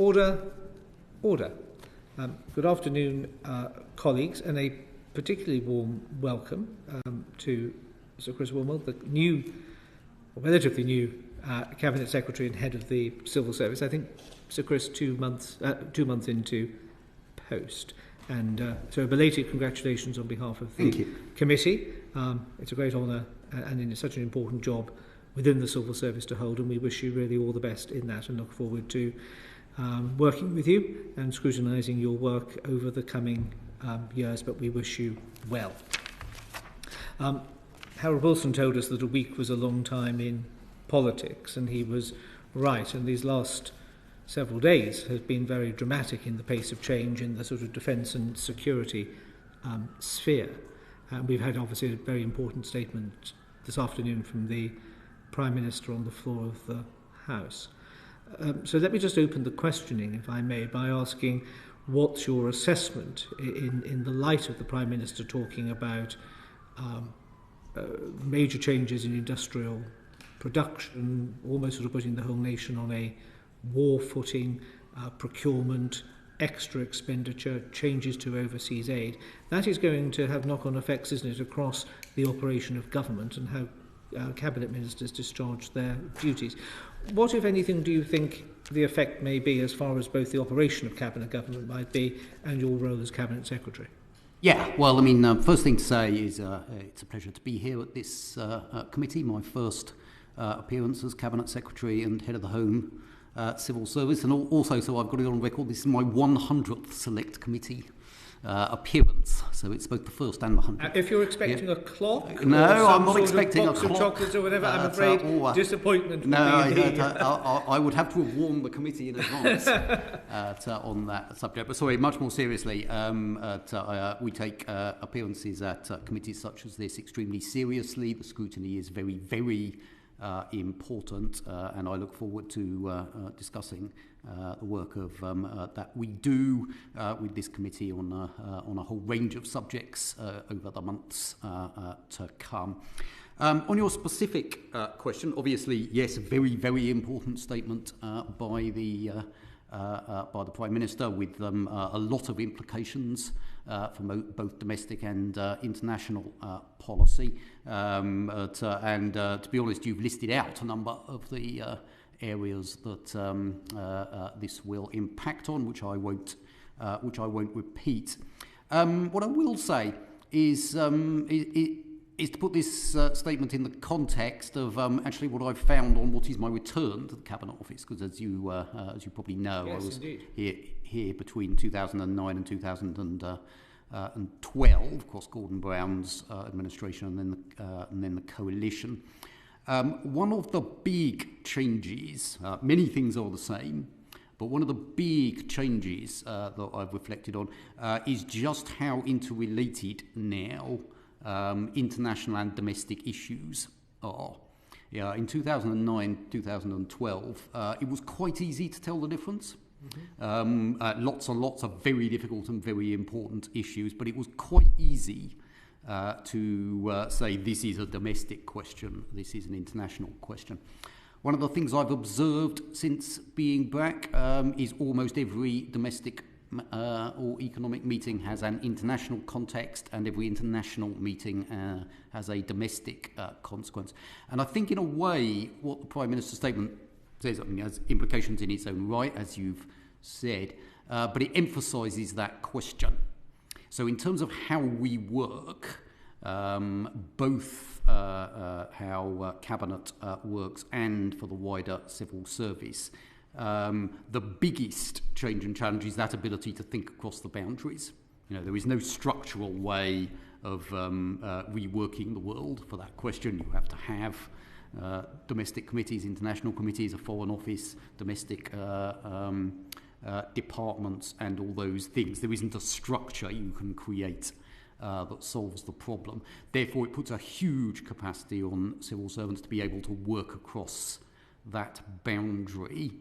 Order. Good afternoon, colleagues, and a particularly warm welcome to Sir Chris Wormald, the new, or relatively new, Cabinet Secretary and Head of the Civil Service. I think, Sir Chris, 2 months into post. And so belated congratulations on behalf of the committee. It's a great honour and it's such an important job within the Civil Service to hold, and we wish you really all the best in that and look forward to working with you and scrutinising your work over the coming years, but we wish you well. Harold Wilson told us that a week was a long time in politics, and he was right, and these last several days has been very dramatic in the pace of change in the sort of defence and security sphere. We've had obviously a very important statement this afternoon from the Prime Minister on the floor of the House. So let me just open the questioning, if I may, by asking what's your assessment in the light of the Prime Minister talking about major changes in industrial production, almost sort of putting the whole nation on a war footing, procurement, extra expenditure, changes to overseas aid. That is going to have knock-on effects, isn't it, across the operation of government and how cabinet ministers discharge their duties. What, if anything, do you think the effect may be as far as both the operation of cabinet government might be and your role as cabinet secretary? Yeah, well, I mean, first thing to say is it's a pleasure to be here at this committee, my first appearance as cabinet secretary and head of the Home Civil Service, and also, so I've got it on record, this is my 100th select committee appearance, so it's both the first and the 100th. If you're expecting a clock, no, or I'm not sort expecting of box a clock of chocolates or whatever, I'm afraid disappointment. No, I would have to have warned the committee in advance on that subject. But sorry, much more seriously, we take appearances at committees such as this extremely seriously. The scrutiny is very, very important, and I look forward to discussing the work of that we do with this committee on a whole range of subjects over the months to come. On your specific question, obviously, yes, a very, very important statement by the Prime Minister with a lot of implications for both domestic and international policy. And to be honest, you've listed out a number of the areas that this will impact on, which I won't repeat. What I will say is to put this statement in the context of actually what I've found on what is my return to the Cabinet Office, because as you probably know, yes, I was indeed. here between 2009 and 2012, of course, Gordon Brown's administration and then the coalition. One of the big changes, many things are the same, but one of the big changes that I've reflected on is just how interrelated now international and domestic issues are. Yeah, in 2009, 2012, it was quite easy to tell the difference. Mm-hmm. Lots and lots of very difficult and very important issues, but it was quite easy to say this is a domestic question, this is an international question. One of the things I've observed since being back is almost every domestic or economic meeting has an international context, and every international meeting has a domestic consequence. And I think in a way what the Prime Minister's statement says, I mean, has implications in its own right, as you've said, but it emphasises that question. So in terms of how we work, both how Cabinet works and for the wider civil service, the biggest change and challenge is that ability to think across the boundaries. You know, there is no structural way of reworking the world for that question. You have to have domestic committees, international committees, a foreign office, domestic departments, and all those things. There isn't a structure you can create that solves the problem. Therefore, it puts a huge capacity on civil servants to be able to work across that boundary.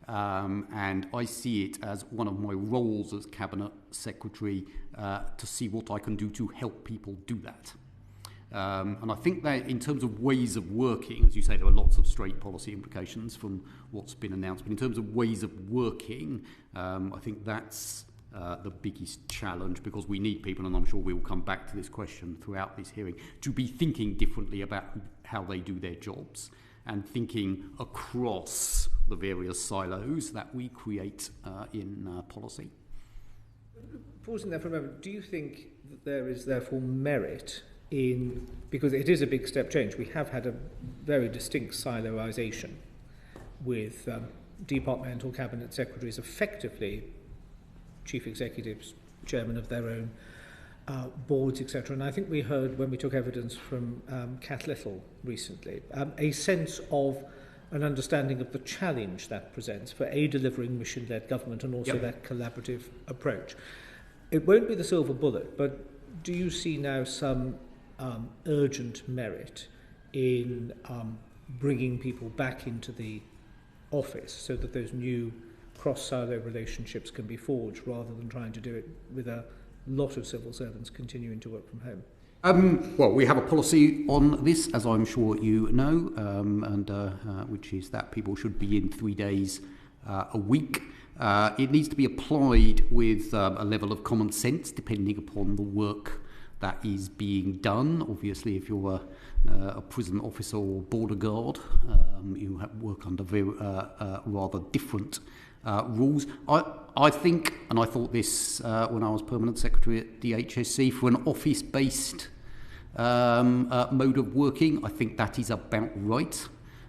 And I see it as one of my roles as Cabinet Secretary to see what I can do to help people do that. And I think that in terms of ways of working, as you say, there are lots of straight policy implications from what's been announced. But in terms of ways of working, I think that's the biggest challenge, because we need people, and I'm sure we will come back to this question throughout this hearing, to be thinking differently about how they do their jobs and thinking across the various silos that we create in policy. Pausing there for a moment, do you think that there is therefore merit in, because it is a big step change, we have had a very distinct siloisation with departmental cabinet secretaries effectively chief executives, chairman of their own boards, etc. And I think we heard, when we took evidence from Kath Little recently, a sense of an understanding of the challenge that presents for delivering mission-led government and also that collaborative approach. It won't be the silver bullet, but do you see now some urgent merit in bringing people back into the office so that those new cross-silo relationships can be forged, rather than trying to do it with a lot of civil servants continuing to work from home? Well, we have a policy on this, as I'm sure you know, which is that people should be in 3 days a week. It needs to be applied with a level of common sense, depending upon the work that is being done. Obviously, if you're a prison officer or border guard, you work under very rather different rules. I think, and I thought this when I was Permanent Secretary at the HSC, for an office-based mode of working, I think that is about right.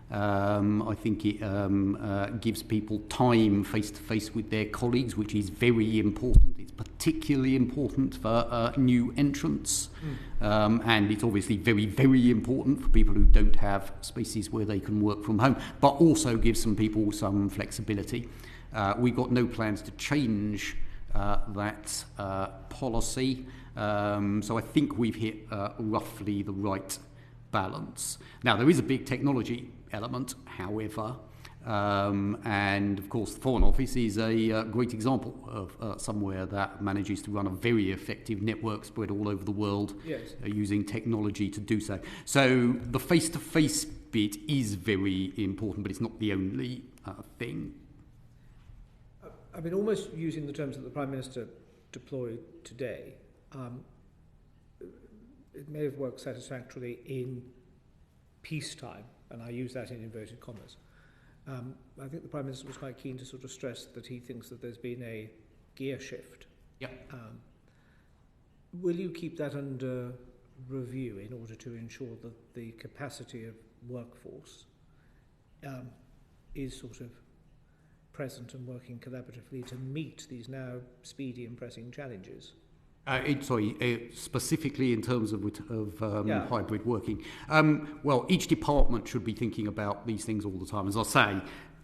I think it gives people time face-to-face with their colleagues, which is very important. It's particularly important for new entrants. And it's obviously very, very important for people who don't have spaces where they can work from home, but also gives some people some flexibility. We've got no plans to change that policy. So I think we've hit roughly the right balance. Now, there is a big technology element, however, and of course the Foreign Office is a great example of somewhere that manages to run a very effective network spread all over the world, using technology to do so. So the face-to-face bit is very important, but it's not the only thing. I mean, almost using the terms that the Prime Minister deployed today, it may have worked satisfactorily in peacetime, and I use that in inverted commas. I think the Prime Minister was quite keen to sort of stress that he thinks that there's been a gear shift. Will you keep that under review in order to ensure that the capacity of workforce is sort of present and working collaboratively to meet these now speedy and pressing challenges? Specifically in terms of hybrid working. Well, each department should be thinking about these things all the time. As I say,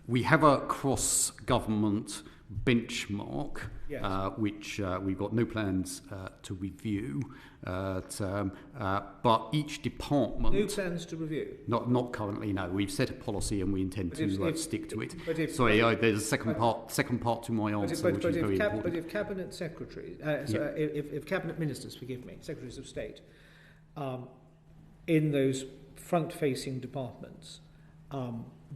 we have a cross-government benchmark, which we've got no plans to review. But each department... No plans to review? Not currently, no. We've set a policy and we intend to stick to it. There's a second part to my answer, which is very important. But if cabinet secretaries, if cabinet ministers, secretaries of state, in those front-facing departments,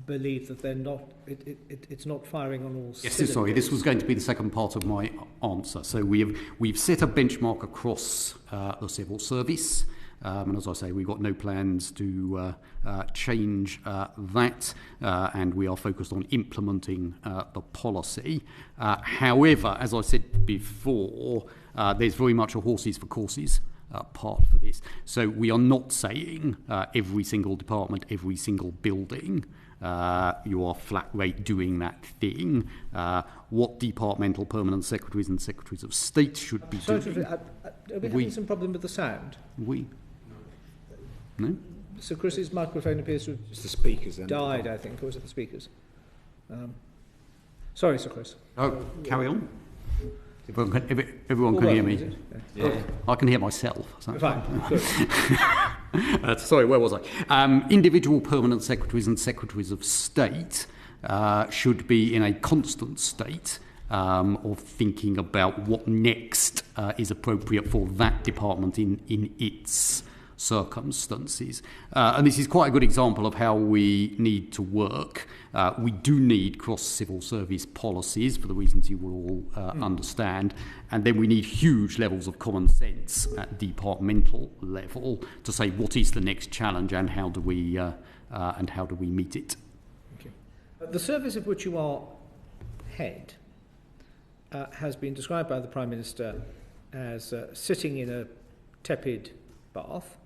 believe that they're not, it's not firing on all cylinders. This was going to be the second part of my answer. So we've set a benchmark across the civil service, and as I say, we've got no plans to change that, and we are focused on implementing the policy. However, as I said before, there's very much a horses for courses part for this. So we are not saying every single department, every single building, you are flat rate doing that thing. What departmental permanent secretaries and secretaries of state should be doing. Are we having some problem with the sound? No? Sir Chris's microphone appears to have It's the speakers then. died, I think, or was it the speakers? Sorry, Sir Chris. Oh, carry on. Everyone can hear me. Yeah. I can hear myself. So. Fine. Good. Sorry, where was I? Individual permanent secretaries and secretaries of state should be in a constant state of thinking about what next is appropriate for that department in its circumstances. And this is quite a good example of how we need to work. We do need cross-civil service policies for the reasons you will all understand, and then we need huge levels of common sense at departmental level to say what is the next challenge and how do we meet it. Okay. The service of which you are head has been described by the Prime Minister as sitting in a tepid bath.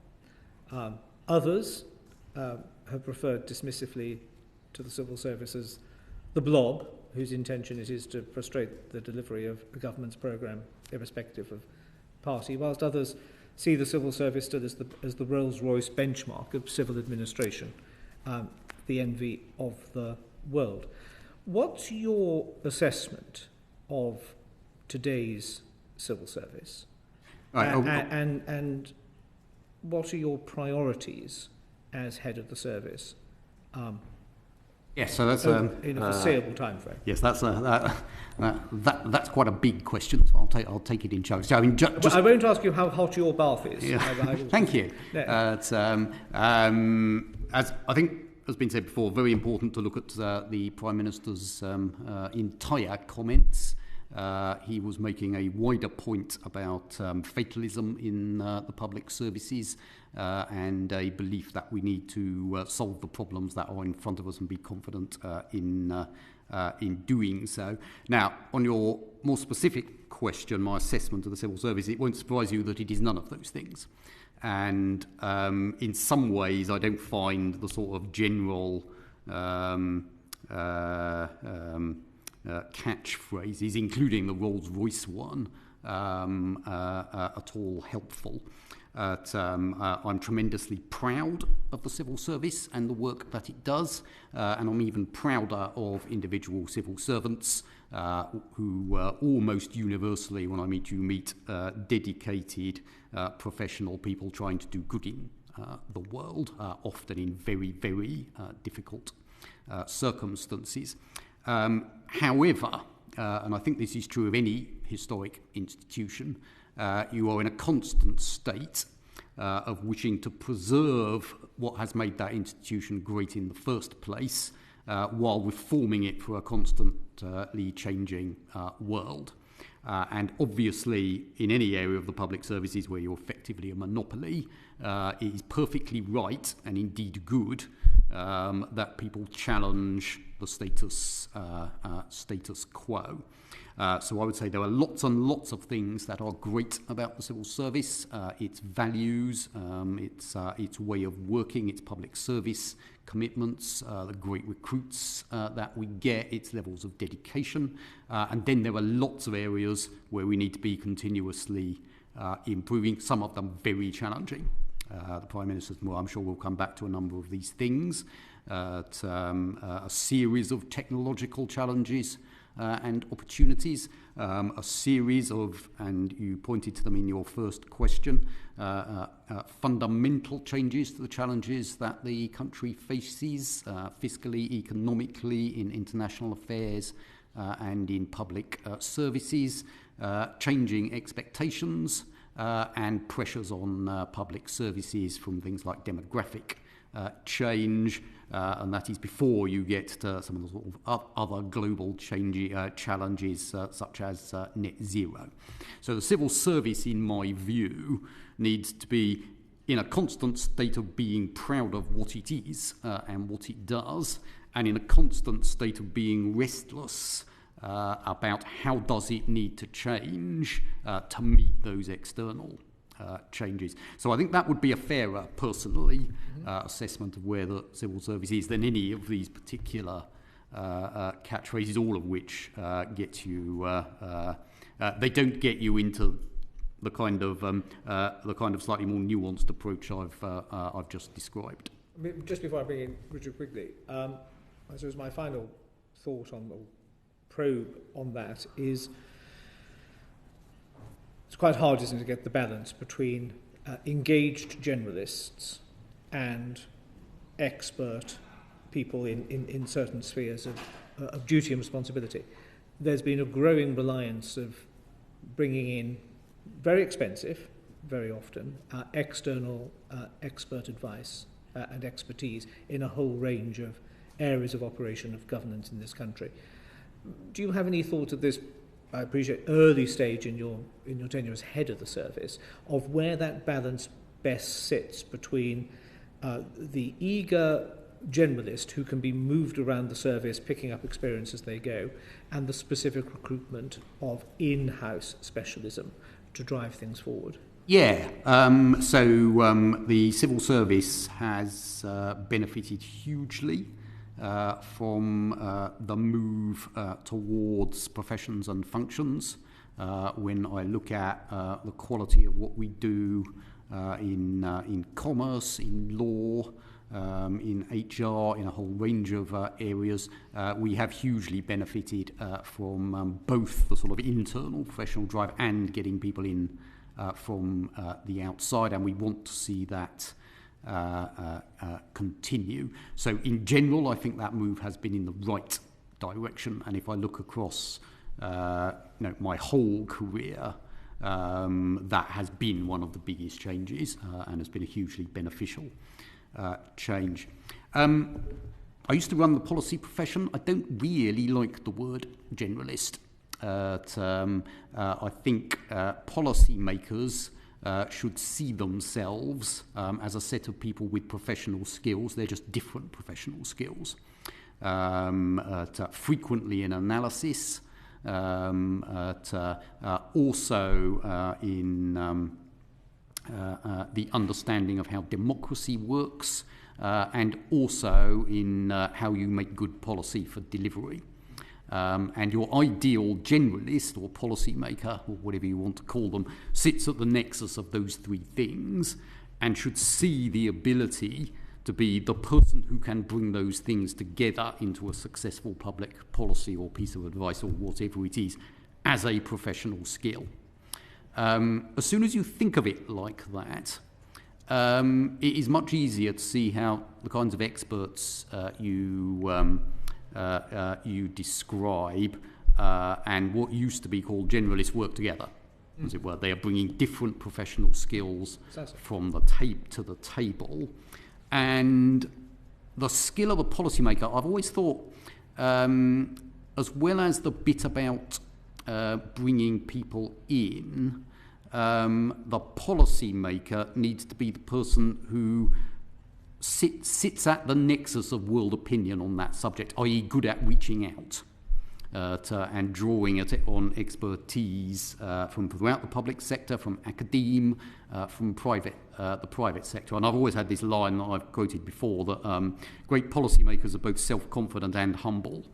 Others have referred dismissively to the civil service as the blob, whose intention it is to frustrate the delivery of the government's programme, irrespective of party, whilst others see the civil service still as the Rolls-Royce benchmark of civil administration, the envy of the world. What's your assessment of today's civil service? And what are your priorities as head of the service? Yes, so that's in a foreseeable time frame. Yes, that's quite a big question. So I'll take it in chunks. So, I mean, I won't ask you how hot your bath is. Yeah. Thank you. No. As I think has been said before, very important to look at the Prime Minister's entire comments. He was making a wider point about fatalism in the public services and a belief that we need to solve the problems that are in front of us and be confident in doing so. Now, on your more specific question, my assessment of the civil service, it won't surprise you that it is none of those things. And in some ways, I don't find the sort of general catchphrases, including the Rolls-Royce one, at all helpful. I'm tremendously proud of the civil service and the work that it does, and I'm even prouder of individual civil servants who almost universally, when I meet dedicated professional people trying to do good in the world, often in very, very difficult circumstances. However, and I think this is true of any historic institution, you are in a constant state of wishing to preserve what has made that institution great in the first place, while reforming it for a constantly changing world. And obviously, in any area of the public services where you're effectively a monopoly, it is perfectly right and indeed good that people challenge the status quo. So I would say there are lots and lots of things that are great about the civil service, its values, its way of working, its public service commitments, the great recruits that we get, its levels of dedication. And then there are lots of areas where we need to be continuously improving, some of them very challenging. The Prime Minister's, well, I'm sure we'll come back to a number of these things, a series of technological challenges and opportunities, a series of, and you pointed to them in your first question, fundamental changes to the challenges that the country faces, fiscally, economically, in international affairs and in public services, changing expectations, and pressures on public services from things like demographic change, and that is before you get to some of the sort of other global challenges such as net zero. So the civil service, in my view, needs to be in a constant state of being proud of what it is and what it does, and in a constant state of being restless about how does it need to change to meet those external changes. So I think that would be a fairer, personally, assessment of where the civil service is than any of these particular catchphrases, all of which get you. They don't get you into the kind of slightly more nuanced approach I've just described. I mean, just before I bring in Richard quickly, I suppose my final thought on the probe on that is it's quite hard, isn't it, to get the balance between engaged generalists and expert people in certain spheres of duty and responsibility. There's been a growing reliance of bringing in very expensive very often external expert advice and expertise in a whole range of areas of operation of governance in this country. Do you have any thought at this, I appreciate, early stage in your tenure as head of the service, of where that balance best sits between the eager generalist who can be moved around the service, picking up experience as they go, and the specific recruitment of in-house specialism to drive things forward? Yeah, so the civil service has benefited hugely from the move towards professions and functions. When I look at the quality of what we do in commerce, in law, in HR, in a whole range of areas, we have hugely benefited from both the sort of internal professional drive and getting people in from the outside, and we want to see that continue. So in general, I think that move has been in the right direction, and if I look across my whole career, that has been one of the biggest changes and has been a hugely beneficial change. I used to run the policy profession. I don't really like the word generalist. I think policy makers should see themselves as a set of people with professional skills. They're just different professional skills. Frequently in analysis, also in the understanding of how democracy works, and also in how you make good policy for delivery. And your ideal generalist or policymaker, or whatever you want to call them, sits at the nexus of those three things and should see the ability to be the person who can bring those things together into a successful public policy or piece of advice or whatever it is as a professional skill. As soon as you think of it like that, it is much easier to see how the kinds of experts you describe and what used to be called generalists work together, as it were. They are bringing different professional skills from the tape to the table. And the skill of a policymaker, I've always thought, as well as the bit about bringing people in, the policymaker needs to be the person who sits at the nexus of world opinion on that subject, i.e. good at reaching out and drawing on expertise from throughout the public sector, from academe, from the private sector. And I've always had this line that I've quoted before, that great policymakers are both self-confident and humble.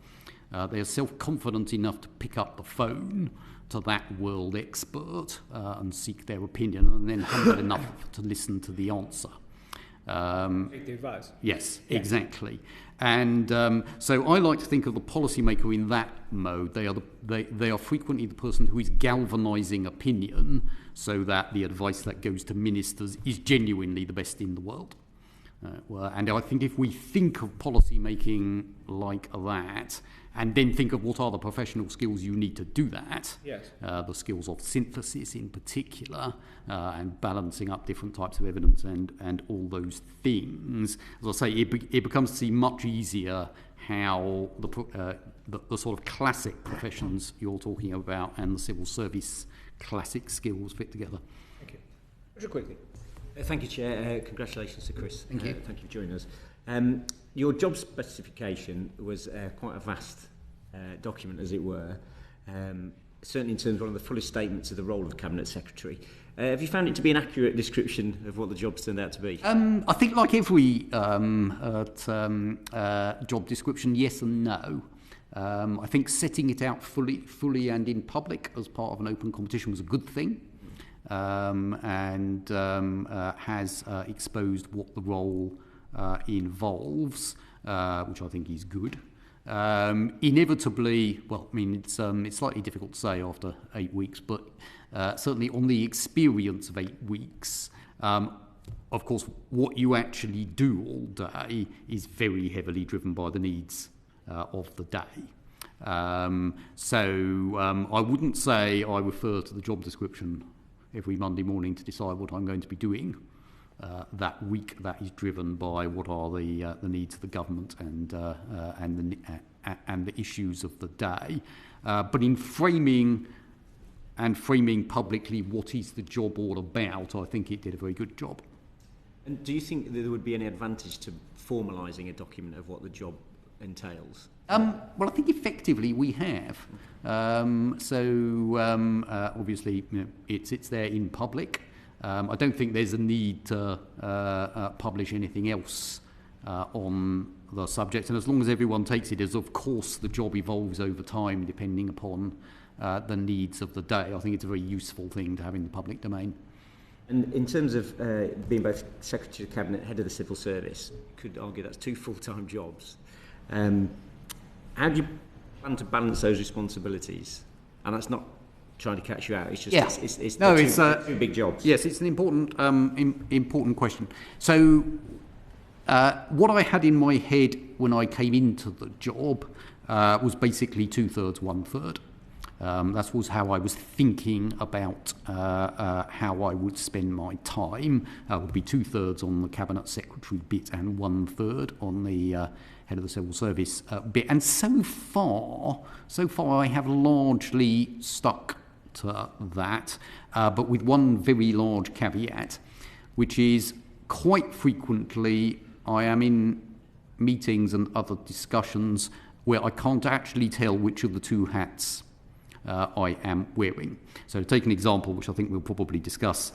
They are self-confident enough to pick up the phone to that world expert and seek their opinion, and then humble enough to listen to the answer. Take the advice. Yes, exactly. And so I like to think of the policymaker in that mode. They are frequently the person who is galvanising opinion so that the advice that goes to ministers is genuinely the best in the world. And I think if we think of policy making like that, and then think of what are the professional skills you need to do that, yes. The skills of synthesis in particular, and balancing up different types of evidence and all those things, as I say, it becomes much easier how the sort of classic professions you're talking about and the civil service classic skills fit together. Thank you. Richard, quickly. Thank you, Chair. Congratulations to Chris. Thank you. Thank you for joining us. Your job specification was quite a vast document, as it were, certainly in terms of one of the fullest statements of the role of Cabinet Secretary. Have you found it to be an accurate description of what the job's turned out to be? I think like every job description, yes and no. I think setting it out fully and in public as part of an open competition was a good thing. And has exposed what the role involves, which I think is good. Inevitably, well, I mean, it's slightly difficult to say after 8 weeks, but certainly on the experience of 8 weeks, of course, what you actually do all day is very heavily driven by the needs of the day. So I wouldn't say I refer to the job description every Monday morning to decide what I'm going to be doing that week. That is driven by what are the needs of the government and the issues of the day. But in framing publicly what is the job all about, I think it did a very good job. And do you think that there would be any advantage to formalising a document of what the job entails? Well, I think effectively we have. Obviously, it's there in public. I don't think there's a need to publish anything else on the subject, and as long as everyone takes it as, of course, the job evolves over time depending upon the needs of the day, I think it's a very useful thing to have in the public domain. And in terms of being both Secretary of Cabinet, Head of the Civil Service, could argue that's 2 full-time jobs. How do you plan to balance those responsibilities? And that's not trying to catch you out. It's just it's two big jobs. Yes, it's an important question. So, what I had in my head when I came into the job was basically 2/3, 1/3. That was how I was thinking about how I would spend my time. It would be 2/3 on the Cabinet Secretary bit and 1/3 on the Head of the Civil Service bit. And so far I have largely stuck to that, but with one very large caveat, which is quite frequently I am in meetings and other discussions where I can't actually tell which of the two hats I am wearing. So to take an example, which I think we'll probably discuss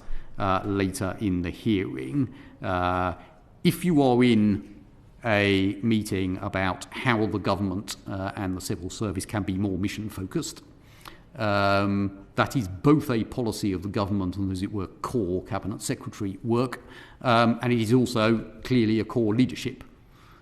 later in the hearing, if you are in a meeting about how the government and the civil service can be more mission focused, that is both a policy of the government and, as it were, core Cabinet Secretary work, and it is also clearly a core leadership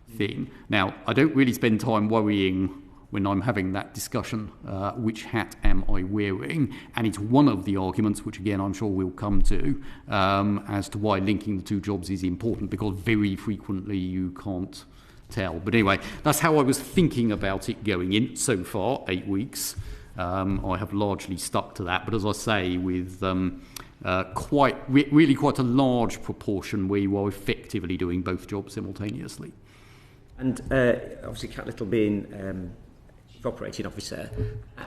thing. Now, I don't really spend time worrying when I'm having that discussion, which hat am I wearing? And it's one of the arguments, which again I'm sure we'll come to, as to why linking the two jobs is important, because very frequently you can't tell. But anyway, that's how I was thinking about it going in so far, 8 weeks. I have largely stuck to that, but as I say, with really quite a large proportion where you are effectively doing both jobs simultaneously. And obviously, Cat Little being Chief Operating Officer,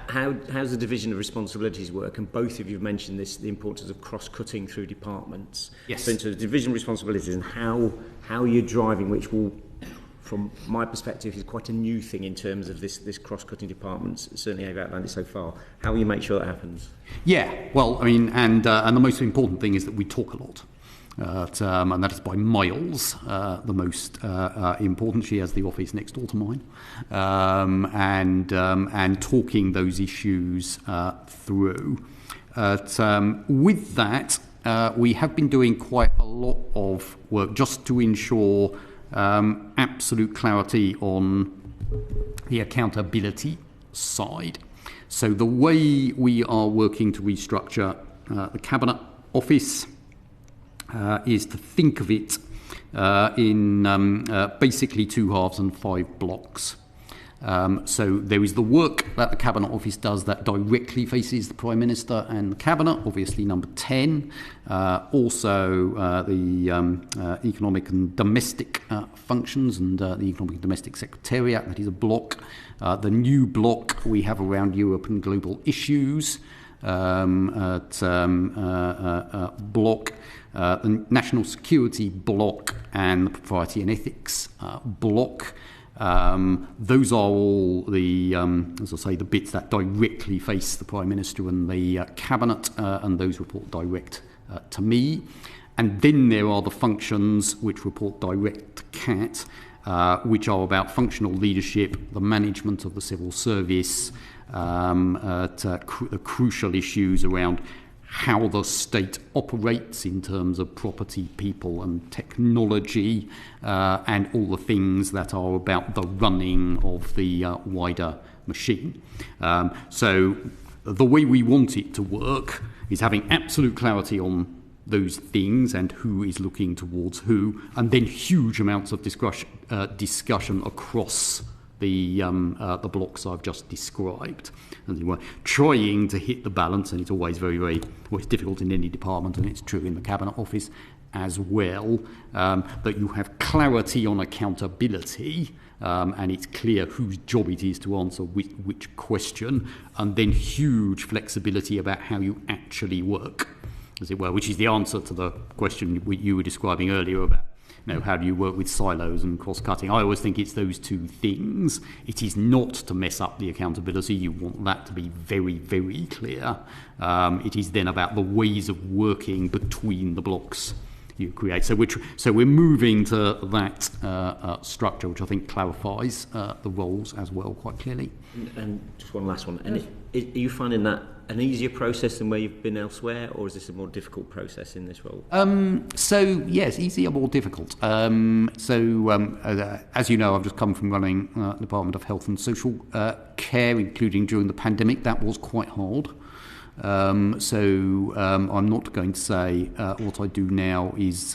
how's the division of responsibilities work? And both of you have mentioned this, the importance of cross-cutting through departments. Yes. So in terms of division responsibilities and how you're driving, which will, from my perspective, is quite a new thing in terms of this cross-cutting departments. Certainly I've outlined it so far. How will you make sure that happens? Yeah, well, I mean, and the most important thing is that we talk a lot. And that is by miles the most important. She has the office next door to mine, and talking those issues through. With that, we have been doing quite a lot of work just to ensure absolute clarity on the accountability side. So the way we are working to restructure the Cabinet Office is to think of it in basically 2 halves and 5 blocks. So there is the work that the Cabinet Office does that directly faces the Prime Minister and the Cabinet, obviously number 10. Also the economic and domestic functions and the Economic and Domestic Secretariat, that is a block. The new block we have around Europe and global issues block. The National Security block and the Propriety and Ethics block. Those are all the, as I say, the bits that directly face the Prime Minister and the Cabinet, and those report direct to me. And then there are the functions which report direct to CAT, which are about functional leadership, the management of the civil service, the crucial issues around how the state operates in terms of property, people and technology, and all the things that are about the running of the wider machine. So the way we want it to work is having absolute clarity on those things and who is looking towards who, and then huge amounts of discussion across the blocks I've just described. And you were trying to hit the balance, and it's always it's difficult in any department, and it's true in the Cabinet Office as well, that you have clarity on accountability, and it's clear whose job it is to answer which question, and then huge flexibility about how you actually work, as it were, which is the answer to the question you were describing earlier about, how do you work with silos and cross-cutting. I always think it's those two things. It is not to mess up the accountability. You want that to be very, very clear. It is then about the ways of working between the blocks you create. So we're moving to that structure, which I think clarifies the roles as well quite clearly. And just one last one. And are you finding that an easier process than where you've been elsewhere, or is this a more difficult process in this role? So yes, easier, more difficult. As you know, I've just come from running the Department of Health and Social Care, including during the pandemic. That was quite hard. I'm not going to say what I do now is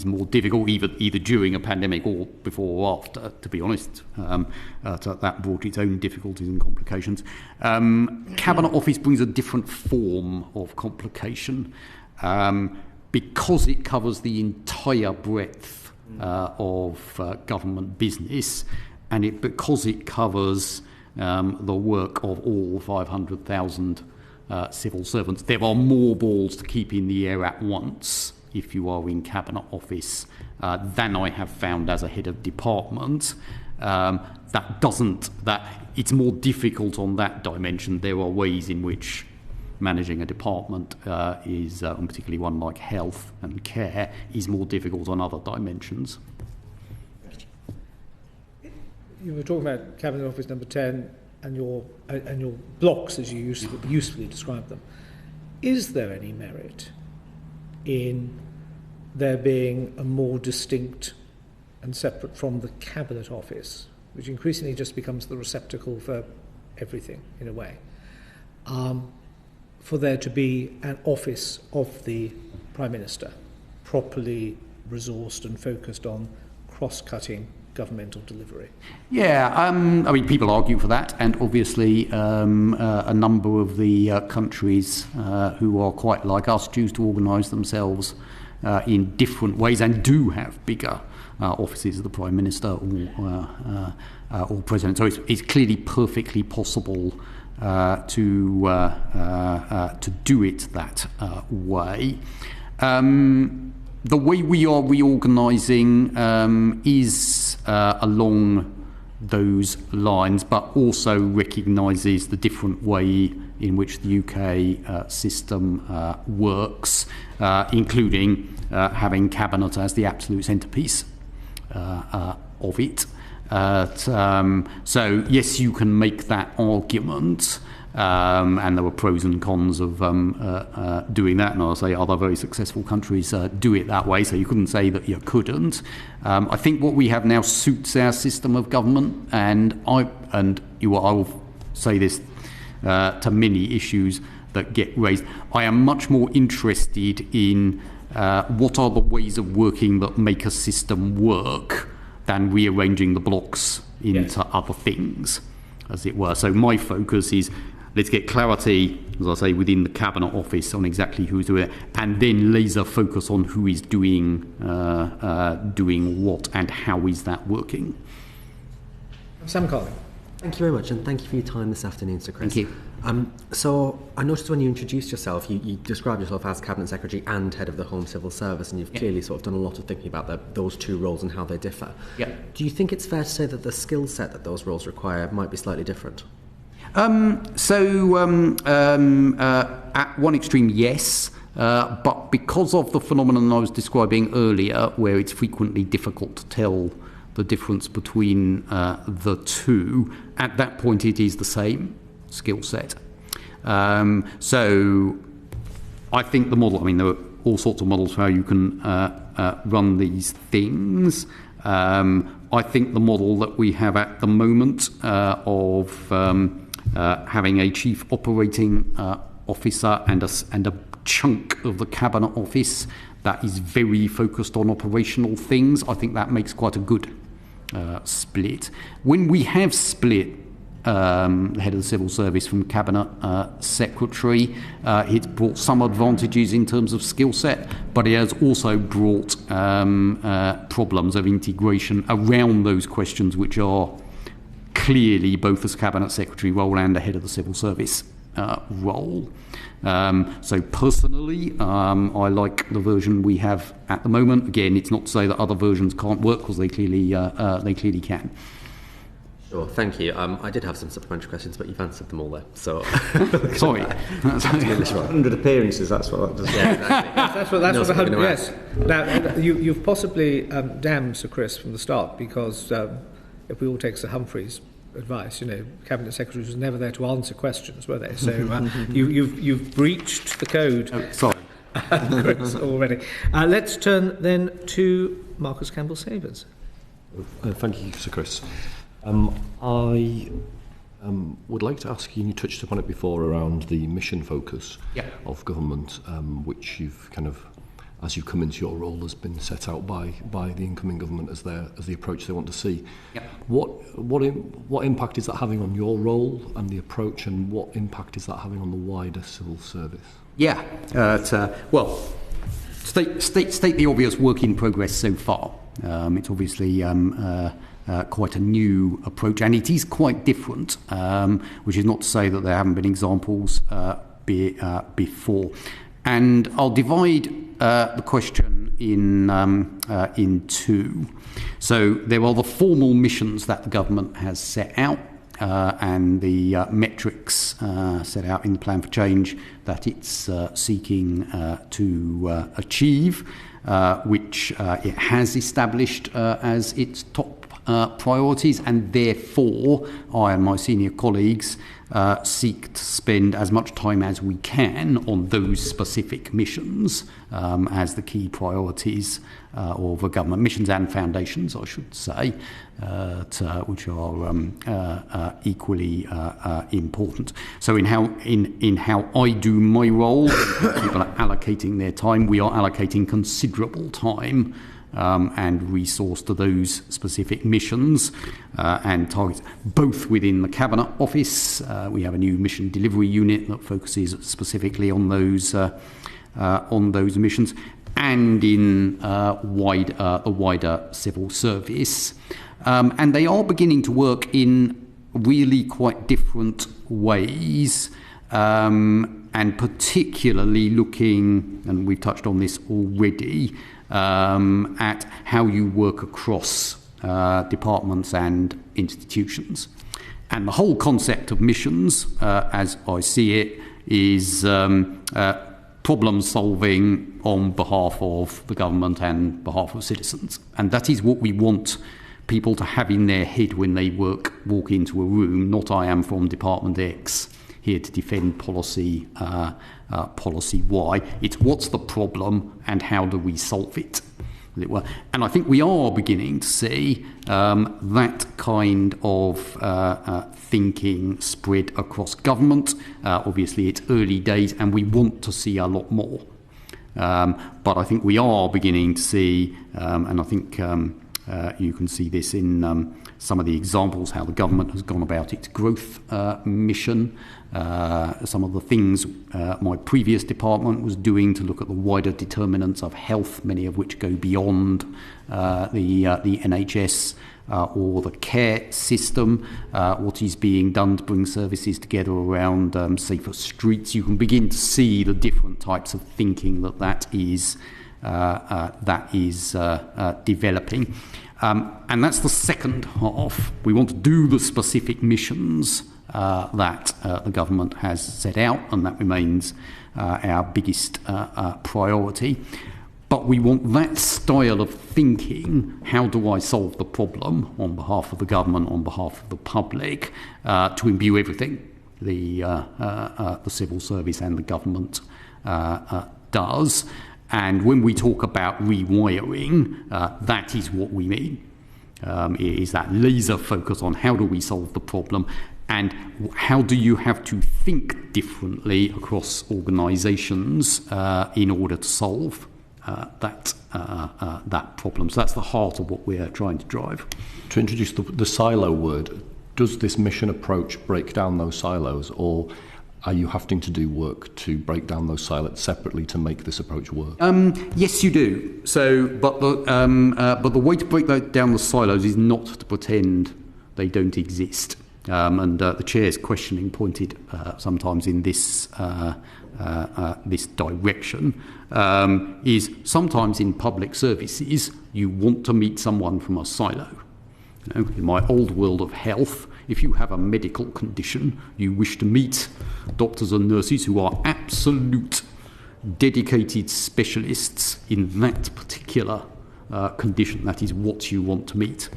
more difficult either during a pandemic or before or after, to be honest. That brought its own difficulties and complications. Cabinet Office brings a different form of complication because it covers the entire breadth of government business, and because it covers the work of all 500,000 civil servants. There are more balls to keep in the air at once if you are in Cabinet Office than I have found as a head of department. It's more difficult on that dimension. There are ways in which managing a department is, and particularly one like health and care, is more difficult on other dimensions. You were talking about Cabinet Office number 10 and your blocks, as you usefully described them. Is there any merit in there being a more distinct and separate from the Cabinet Office, which increasingly just becomes the receptacle for everything, in a way, for there to be an office of the Prime Minister, properly resourced and focused on cross-cutting governmental delivery? Yeah, people argue for that, and obviously a number of the countries who are quite like us choose to organise themselves in different ways and do have bigger offices of the Prime Minister or President. So it's clearly perfectly possible to do it that way. The way we are reorganising is along those lines, but also recognises the different way in which the UK system works, including having Cabinet as the absolute centrepiece of it. So yes, you can make that argument. And there were pros and cons of doing that, and I'll say other very successful countries do it that way, so you couldn't say that you couldn't. I think what we have now suits our system of government, and I will say this to many issues that get raised. I am much more interested in what are the ways of working that make a system work than rearranging the blocks into other things, as it were. So my focus is, let's get clarity, as I say, within the Cabinet Office on exactly who's doing it, and then laser focus on who is doing what and how is that working. Sam Colley. Thank you very much, and thank you for your time this afternoon, Sir Chris. Thank you. So I noticed when you introduced yourself, you described yourself as Cabinet Secretary and Head of the Home Civil Service, and you've clearly sort of done a lot of thinking about those two roles and how they differ. Yeah. Do you think it's fair to say that the skill set that those roles require might be slightly different? At one extreme, yes. But because of the phenomenon I was describing earlier, where it's frequently difficult to tell the difference between the two, at that point it is the same skill set. So I think the model, there are all sorts of models for how you can run these things. I think the model that we have at the moment of having a chief operating officer and a chunk of the Cabinet Office that is very focused on operational things, I think that makes quite a good split. When we have split the head of the civil service from cabinet secretary, it's brought some advantages in terms of skill set, but it has also brought problems of integration around those questions, which are clearly both as cabinet secretary role and the head of the civil service role. So personally, I like the version we have at the moment. Again, it's not to say that other versions can't work, because they clearly can. Sure, thank you. I did have some supplementary questions, but you've answered them all there. So sorry, 100 appearances. That's what that does. Yeah, exactly. That's what 100. Yes. Now you've possibly damned Sir Chris from the start, because if we all take Sir Humphrey's advice, cabinet secretaries was never there to answer questions, were they? So you've breached the code. Oh, sorry. Chris, already. Let's turn then to Marcus Campbell-Savers. Thank you, Sir Chris. I would like to ask you touched upon it before, around the mission focus of government, which you've kind of, as you come into your role, has been set out by the incoming government as the approach they want to see. Yep. What impact is that having on your role and the approach, and what impact is that having on the wider civil service? Yeah. Well, state the obvious work in progress so far. It's obviously quite a new approach, and it is quite different, which is not to say that there haven't been examples before. And I'll divide the question in two. So there are the formal missions that the government has set out, and the metrics set out in the plan for change that it's seeking to achieve, which it has established as its top priorities, and therefore I and my senior colleagues seek to spend as much time as we can on those specific missions as the key priorities of the government, missions and foundations, I should say, which are equally important. So in how I do my role, people are allocating their time. We are allocating considerable time and resource to those specific missions and targets, both within the Cabinet Office. We have a new mission delivery unit that focuses specifically on those missions, and in the wider civil service. And they are beginning to work in really quite different ways, and particularly looking, and we've touched on this already, at how you work across departments and institutions. And the whole concept of missions, as I see it, is problem solving on behalf of the government and behalf of citizens. And that is what we want people to have in their head when they walk into a room, not I am from Department X, here to defend policy Y. It's what's the problem and how do we solve it, as it were. And I think we are beginning to see that kind of thinking spread across government. Obviously, it's early days, and we want to see a lot more. But I think we are beginning to see, and I think you can see this in some of the examples, how the government has gone about its growth mission. Some of the things my previous department was doing to look at the wider determinants of health, many of which go beyond the NHS or the care system. What is being done to bring services together around safer streets. You can begin to see the different types of thinking that is developing. And that's the second half. We want to do the specific missions that the government has set out, and that remains our biggest priority. But we want that style of thinking, how do I solve the problem on behalf of the government, on behalf of the public, to imbue everything the civil service and the government does. And when we talk about rewiring, that is what we mean. It is that laser focus on how do we solve the problem, and how do you have to think differently across organisations in order to solve that problem. So that's the heart of what we're trying to drive. To introduce the silo word, does this mission approach break down those silos, or are you having to do work to break down those silos separately to make this approach work? Yes, you do. So, but the way to break down the silos is not to pretend they don't exist. And the chair's questioning pointed sometimes in this this direction. Is sometimes in public services you want to meet someone from a silo. You know, in my old world of health, if you have a medical condition, you wish to meet doctors and nurses who are absolute dedicated specialists in that particular condition. That is what you want to meet.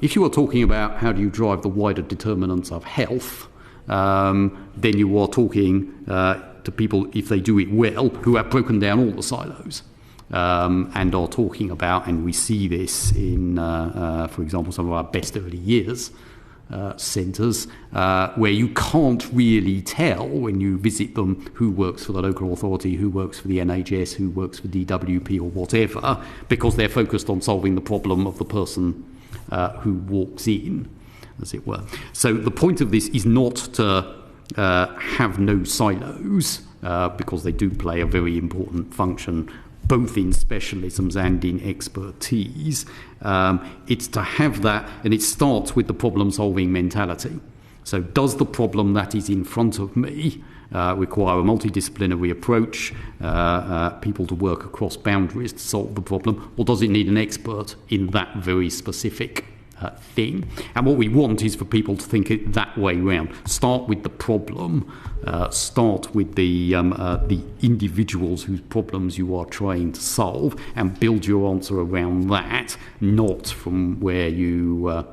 If you are talking about how do you drive the wider determinants of health, then you are talking to people, if they do it well, who have broken down all the silos. And are talking about, and we see this in, for example, some of our best early years centres, where you can't really tell when you visit them who works for the local authority, who works for the NHS, who works for DWP or whatever, because they're focused on solving the problem of the person who walks in, as it were. So the point of this is not to have no silos, because they do play a very important function both in specialisms and in expertise. It's to have that, and it starts with the problem-solving mentality. So does the problem that is in front of me require a multidisciplinary approach, people to work across boundaries to solve the problem, or does it need an expert in that very specific thing? And what we want is for people to think it that way round. Start with the problem, start with the individuals whose problems you are trying to solve, and build your answer around that, not from where you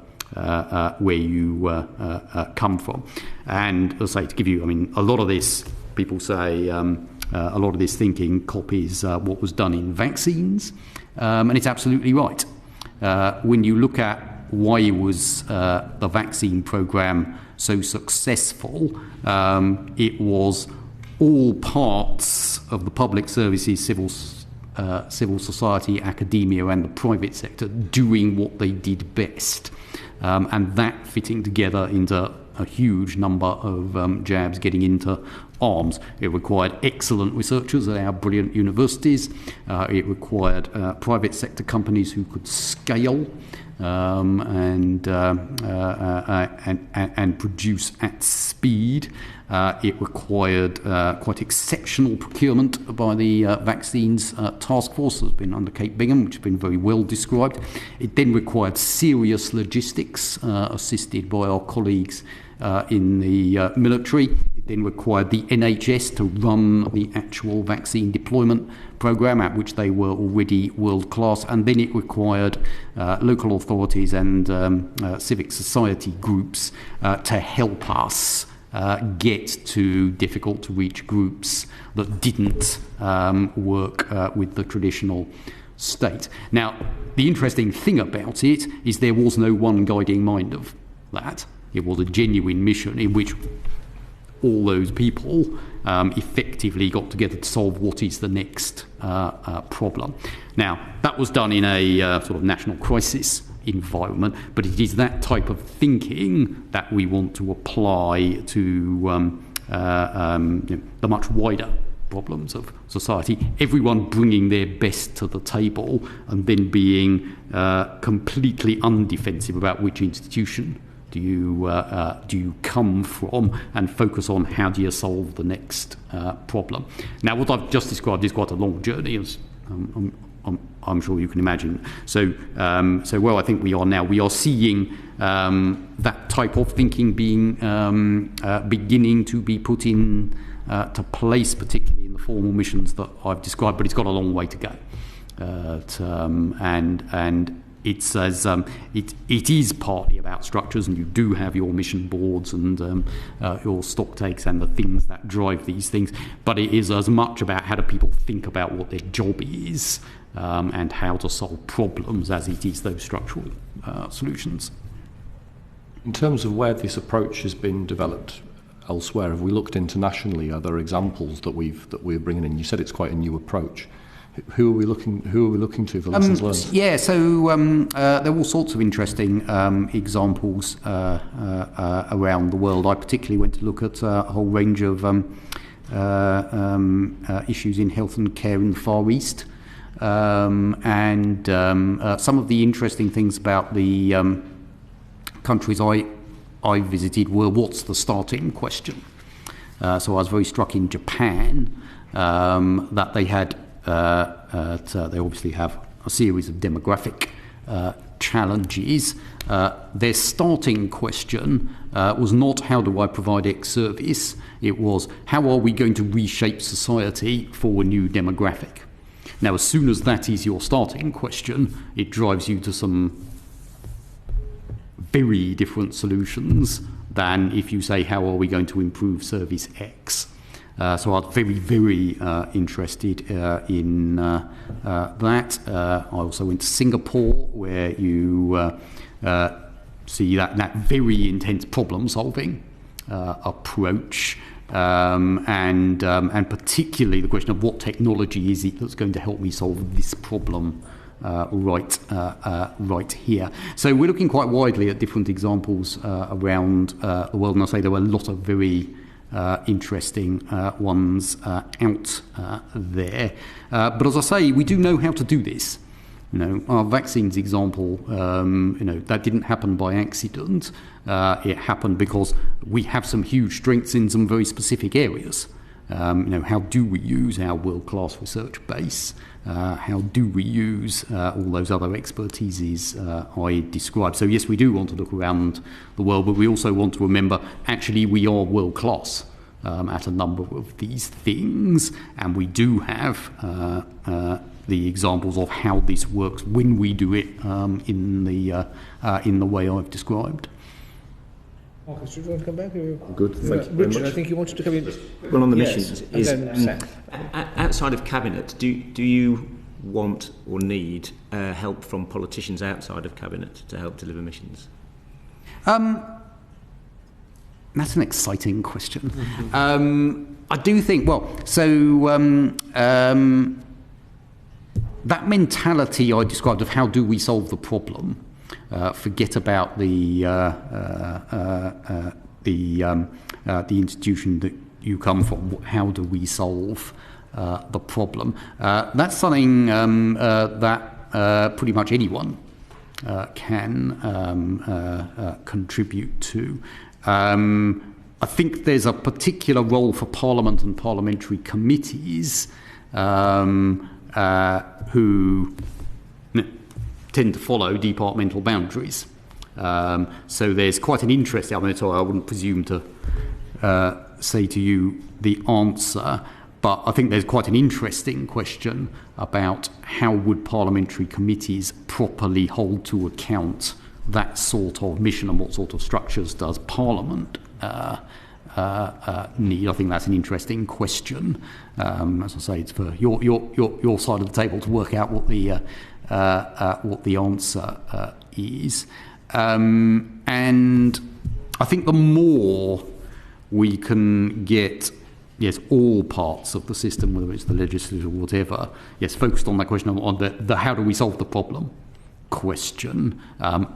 come from. And as I say, to give you, I mean, a lot of this, people say, a lot of this thinking copies what was done in vaccines, and it's absolutely right. When you look at why was the vaccine programme so successful, it was all parts of the public services, civil society, academia and the private sector doing what they did best, and that fitting together into a huge number of jabs getting into arms. It required excellent researchers at our brilliant universities. It required private sector companies who could scale and produce at speed. It required quite exceptional procurement by the vaccines task force that's been under Kate Bingham, which has been very well described. It then required serious logistics assisted by our colleagues in the military. It then required the NHS to run the actual vaccine deployment programme, at which they were already world class, and then it required local authorities and civic society groups to help us get to difficult to reach groups that didn't work with the traditional state. Now, the interesting thing about it is there was no one guiding mind of that. It was a genuine mission in which all those people effectively got together to solve what is the next problem. Now, that was done in a sort of national crisis environment, but it is that type of thinking that we want to apply to the much wider problems of society. Everyone bringing their best to the table and then being completely undefensive about which institution do you come from, and focus on how do you solve the next problem. Now, what I've just described is quite a long journey, as I'm sure you can imagine. So where I think we are now, we are seeing that type of thinking being beginning to be put in to place, particularly in the formal missions that I've described. But it's got a long way to go, and it's as it is partly about structures, and you do have your mission boards and your stock takes and the things that drive these things. But it is as much about how do people think about what their job is and how to solve problems as it is those structural solutions. In terms of where this approach has been developed elsewhere, have we looked internationally? Are there examples that we're bringing in? You said it's quite a new approach. who are we looking to for lessons learned? Yeah, so there are all sorts of interesting examples around the world. I particularly went to look at a whole range of issues in health and care in the Far East, and some of the interesting things about the countries I visited were, what's the starting question? So I was very struck in Japan that they had they obviously have a series of demographic challenges. Their starting question was not how do I provide X service, it was how are we going to reshape society for a new demographic. Now, as soon as that is your starting question, it drives you to some very different solutions than if you say how are we going to improve service X. So I'm very, very interested in that. I also went to Singapore, where you see that very intense problem-solving approach, and particularly the question of what technology is it that's going to help me solve this problem right here. So we're looking quite widely at different examples around the world, and I say there were a lot of very interesting ones out there. But as I say, we do know how to do this. Our vaccines example, that didn't happen by accident. It happened because we have some huge strengths in some very specific areas. How do we use our world-class research base? How do we use all those other expertises I described? So yes, we do want to look around the world, but we also want to remember, actually, we are world-class at a number of these things, and we do have the examples of how this works when we do it in the way I've described. Marcus, do you want to come back? Good, thank you very Richard, much. I think you wanted to come in. Well, on the Yes, missions, and is then Sam. outside of cabinet, do you want or need help from politicians outside of cabinet to help deliver missions? That's an exciting question. I do think, that mentality I described of how do we solve the problem, forget about the institution that you come from. How do we solve the problem? That's something that pretty much anyone can contribute to. I think there's a particular role for Parliament and parliamentary committees who tend to follow departmental boundaries. So there's quite an interest out there, so I wouldn't presume to say to you the answer, but I think there's quite an interesting question about how would parliamentary committees properly hold to account that sort of mission, and what sort of structures does Parliament need? I think that's an interesting question. As I say, it's for your side of the table to work out what the answer is. And I think the more we can get, all parts of the system, whether it's the legislature or whatever, focused on that question on the how do we solve the problem question,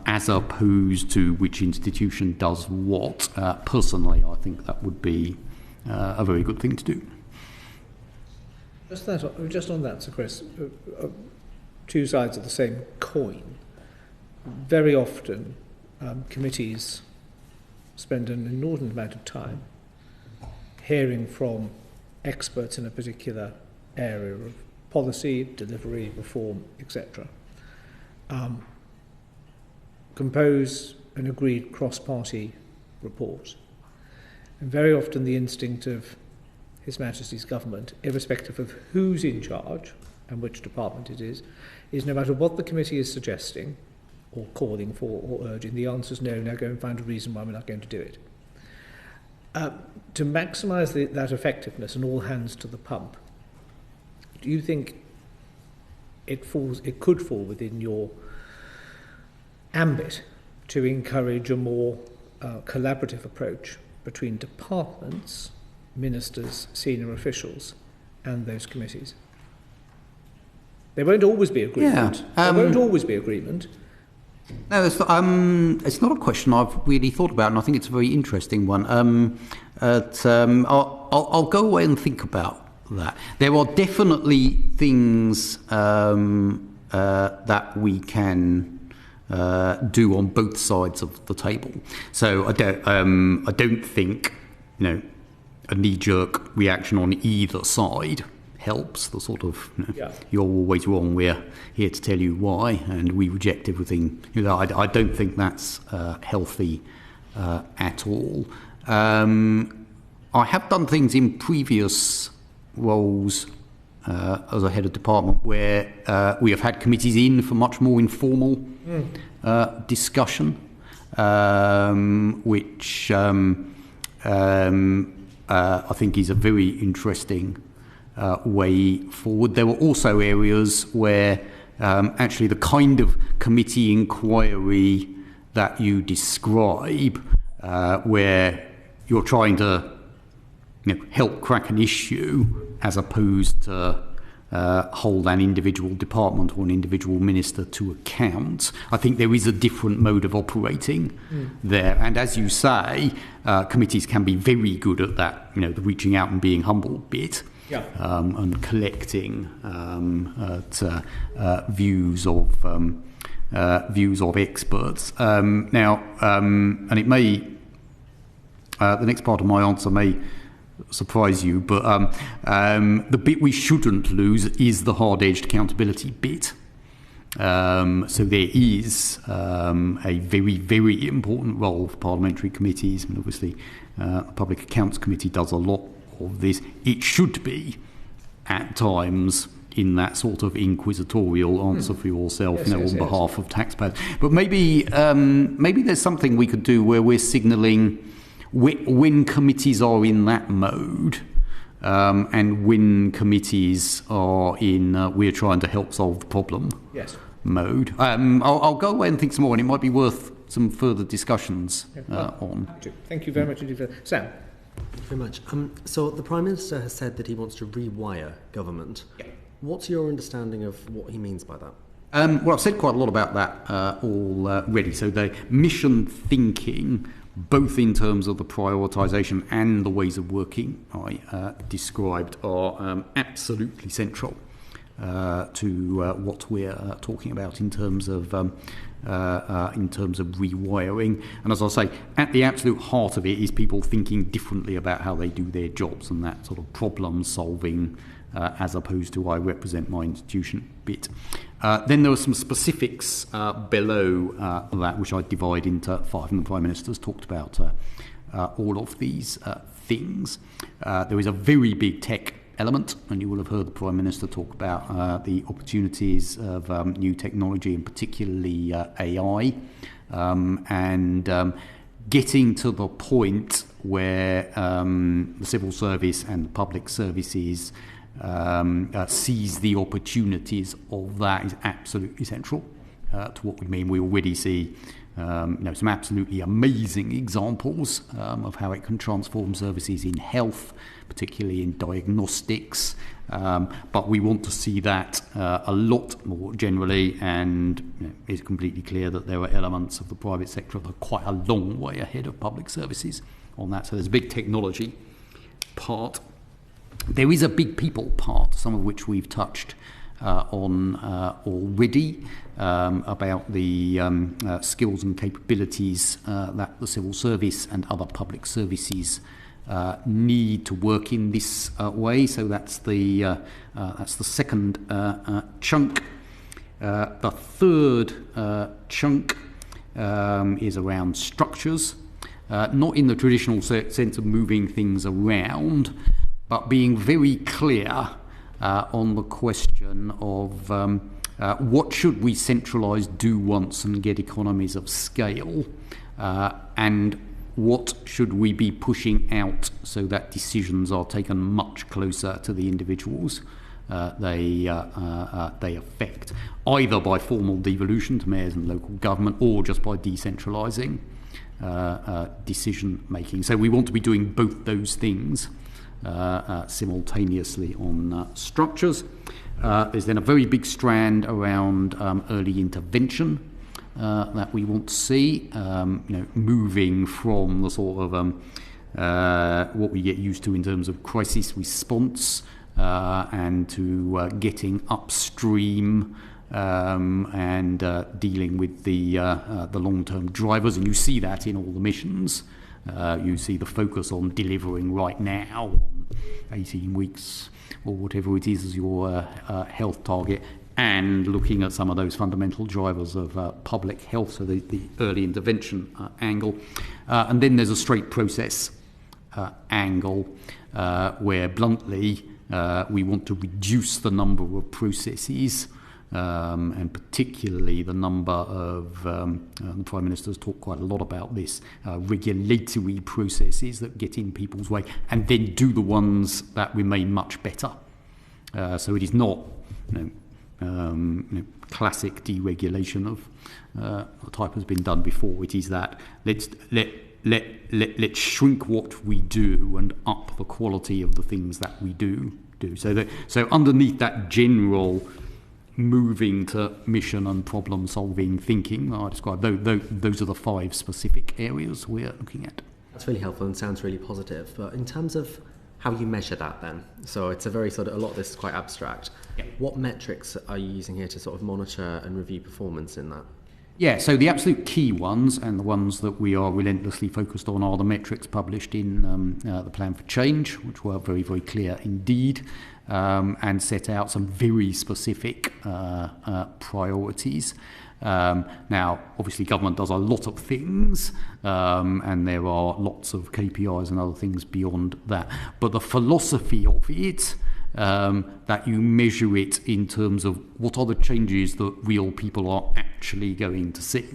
as opposed to which institution does what. Personally, I think that would be a very good thing to do. Just on that, Sir Chris, two sides of the same coin. Very often, committees spend an inordinate amount of time hearing from experts in a particular area of policy, delivery, reform, etc. Compose an agreed cross-party report. And very often the instinct of His Majesty's government, irrespective of who's in charge and which department it is no matter what the committee is suggesting or calling for or urging, the answer is no, now go and find a reason why we're not going to do it. To maximise that effectiveness and all hands to the pump, do you think it could fall within your ambit to encourage a more collaborative approach between departments, ministers, senior officials, and those committees? There won't always be agreement. Yeah, There won't always be agreement. No, it's not a question I've really thought about, and I think it's a very interesting one. I'll go away and think about that. There are definitely things that we can do on both sides of the table. So I don't think a knee-jerk reaction on either side helps. The sort of you're always wrong, we're here to tell you why, and we reject everything. I don't think that's healthy at all. I have done things in previous roles as a head of department where we have had committees in for much more informal discussion, which I think is a very interesting way forward. There were also areas where actually the kind of committee inquiry that you describe, where you're trying to help crack an issue as opposed to hold an individual department or an individual minister to account. I think there is a different mode of operating there. And as you say, committees can be very good at that, the reaching out and being humble bit. And collecting views of experts. Now, and it may the next part of my answer may surprise you, but the bit we shouldn't lose is the hard-edged accountability bit. So there is a very, very important role for parliamentary committees, and obviously the Public Accounts Committee does a lot of this. It should be at times in that sort of inquisitorial answer for yourself, on behalf of taxpayers. But maybe there's something we could do where we're signalling when committees are in that mode, and when committees are in we're trying to help solve the problem mode. I'll go away and think some more, and it might be worth some further discussions on. Thank you very much indeed. Sam. Thank you very much. So the Prime Minister has said that he wants to rewire government. What's your understanding of what he means by that? Well, I've said quite a lot about that already. So the mission thinking, both in terms of the prioritisation and the ways of working I described, are absolutely central to what we're talking about in terms of rewiring. And as I say, at the absolute heart of it is people thinking differently about how they do their jobs, and that sort of problem solving as opposed to I represent my institution bit. Then there are some specifics below that which I divide into 5, and the Prime Minister's talked about all of these things. There is a very big tech element, and you will have heard the Prime Minister talk about the opportunities of new technology, and particularly AI, and getting to the point where the civil service and the public services sees the opportunities of that is absolutely central to what we mean. We already see some absolutely amazing examples of how it can transform services in health, particularly in diagnostics, but we want to see that a lot more generally, and it's completely clear that there are elements of the private sector that are quite a long way ahead of public services on that. So there's a big technology part. There is a big people part, some of which we've touched on already, about the skills and capabilities that the civil service and other public services need to work in this way. So that's the second chunk. The third chunk is around structures, not in the traditional sense of moving things around, but being very clear on the question of what should we centralise, do once and get economies of scale, and what should we be pushing out so that decisions are taken much closer to the individuals they affect, either by formal devolution to mayors and local government or just by decentralising decision making. So we want to be doing both those things simultaneously on structures. There's then a very big strand around early intervention that we want to see, moving from the sort of what we get used to in terms of crisis response and to getting upstream and dealing with the long-term drivers. And you see that in all the missions. You see the focus on delivering right now, on 18 weeks or whatever it is as your health target, and looking at some of those fundamental drivers of public health, so the early intervention angle. And then there's a straight process angle where, bluntly, we want to reduce the number of processes, and particularly the number of, the Prime Minister's talked quite a lot about this, regulatory processes that get in people's way, and then do the ones that remain much better. So it is not classic deregulation of the type has been done before. It is that let's shrink what we do and up the quality of the things that we do. So underneath that general moving to mission and problem solving thinking I described, those are the 5 specific areas we're looking at. That's really helpful and sounds really positive. But in terms of how you measure that then, so it's a very sort of, a lot of this is quite abstract. Yeah. What metrics are you using here to sort of monitor and review performance in that? Yeah, so the absolute key ones, and the ones that we are relentlessly focused on, are the metrics published in the Plan for Change, which were very, very clear indeed, and set out some very specific priorities. Now, obviously, government does a lot of things, and there are lots of KPIs and other things beyond that. But the philosophy of it, that you measure it in terms of what are the changes that real people are actually going to see,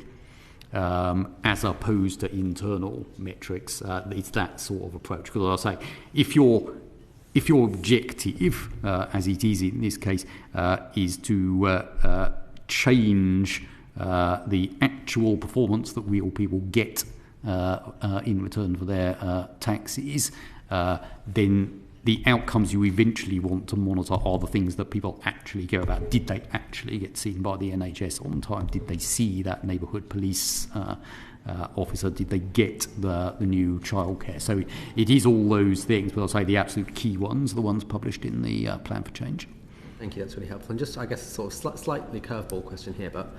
as opposed to internal metrics. It's that sort of approach. Because I'll say, if your objective, as it is in this case, is to change the actual performance that real people get in return for their taxes, then the outcomes you eventually want to monitor are the things that people actually care about. Did they actually get seen by the NHS on time? Did they see that neighbourhood police officer? Did they get the new childcare? So it is all those things, but I'll say the absolute key ones, the ones published in the Plan for Change. Thank you, that's really helpful. And just, I guess, sort of slightly curveball question here, but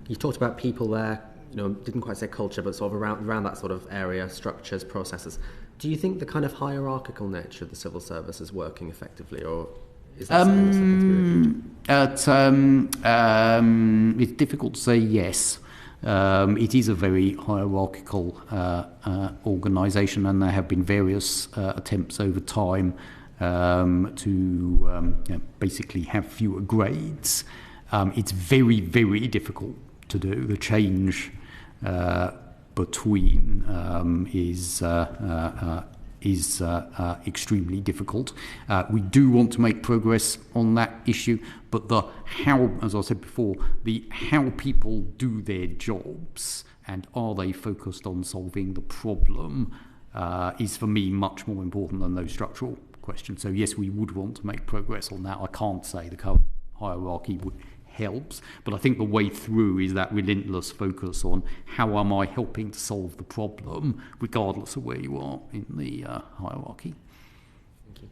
you talked about people there, didn't quite say culture, but sort of around that sort of area, structures, processes. Do you think the kind of hierarchical nature of the civil service is working effectively, or is that something that's improved? It's difficult to say yes. It is a very hierarchical organisation, and there have been various attempts over time to basically have fewer grades. It's very, very difficult to do. The change between is extremely difficult. We do want to make progress on that issue, but the how, as I said before, the how people do their jobs and are they focused on solving the problem is for me much more important than those structural questions. So yes, we would want to make progress on that. I can't say the current hierarchy helps, but I think the way through is that relentless focus on how am I helping to solve the problem, regardless of where you are in the hierarchy. Thank you.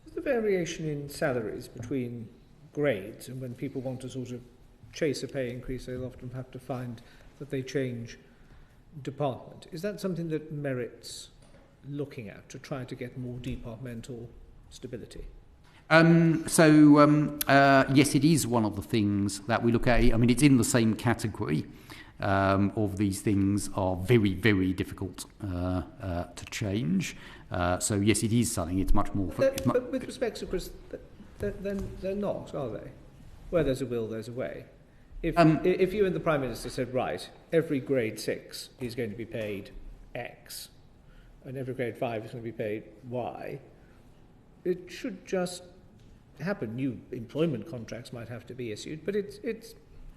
Is the variation in salaries between grades, and when people want to sort of chase a pay increase, they'll often have to find that they change department. Is that something that merits looking at to try to get more departmental stability? Yes, it is one of the things that we look at. I mean, it's in the same category of these things are very, very difficult to change. So yes, it is something. It's much more. But with respect to Chris, then they're not, are they? Where there's a will, there's a way. If you and the Prime Minister said, right, every grade 6 is going to be paid X, and every grade 5 is going to be paid Y, it should just happen. New employment contracts might have to be issued, but it's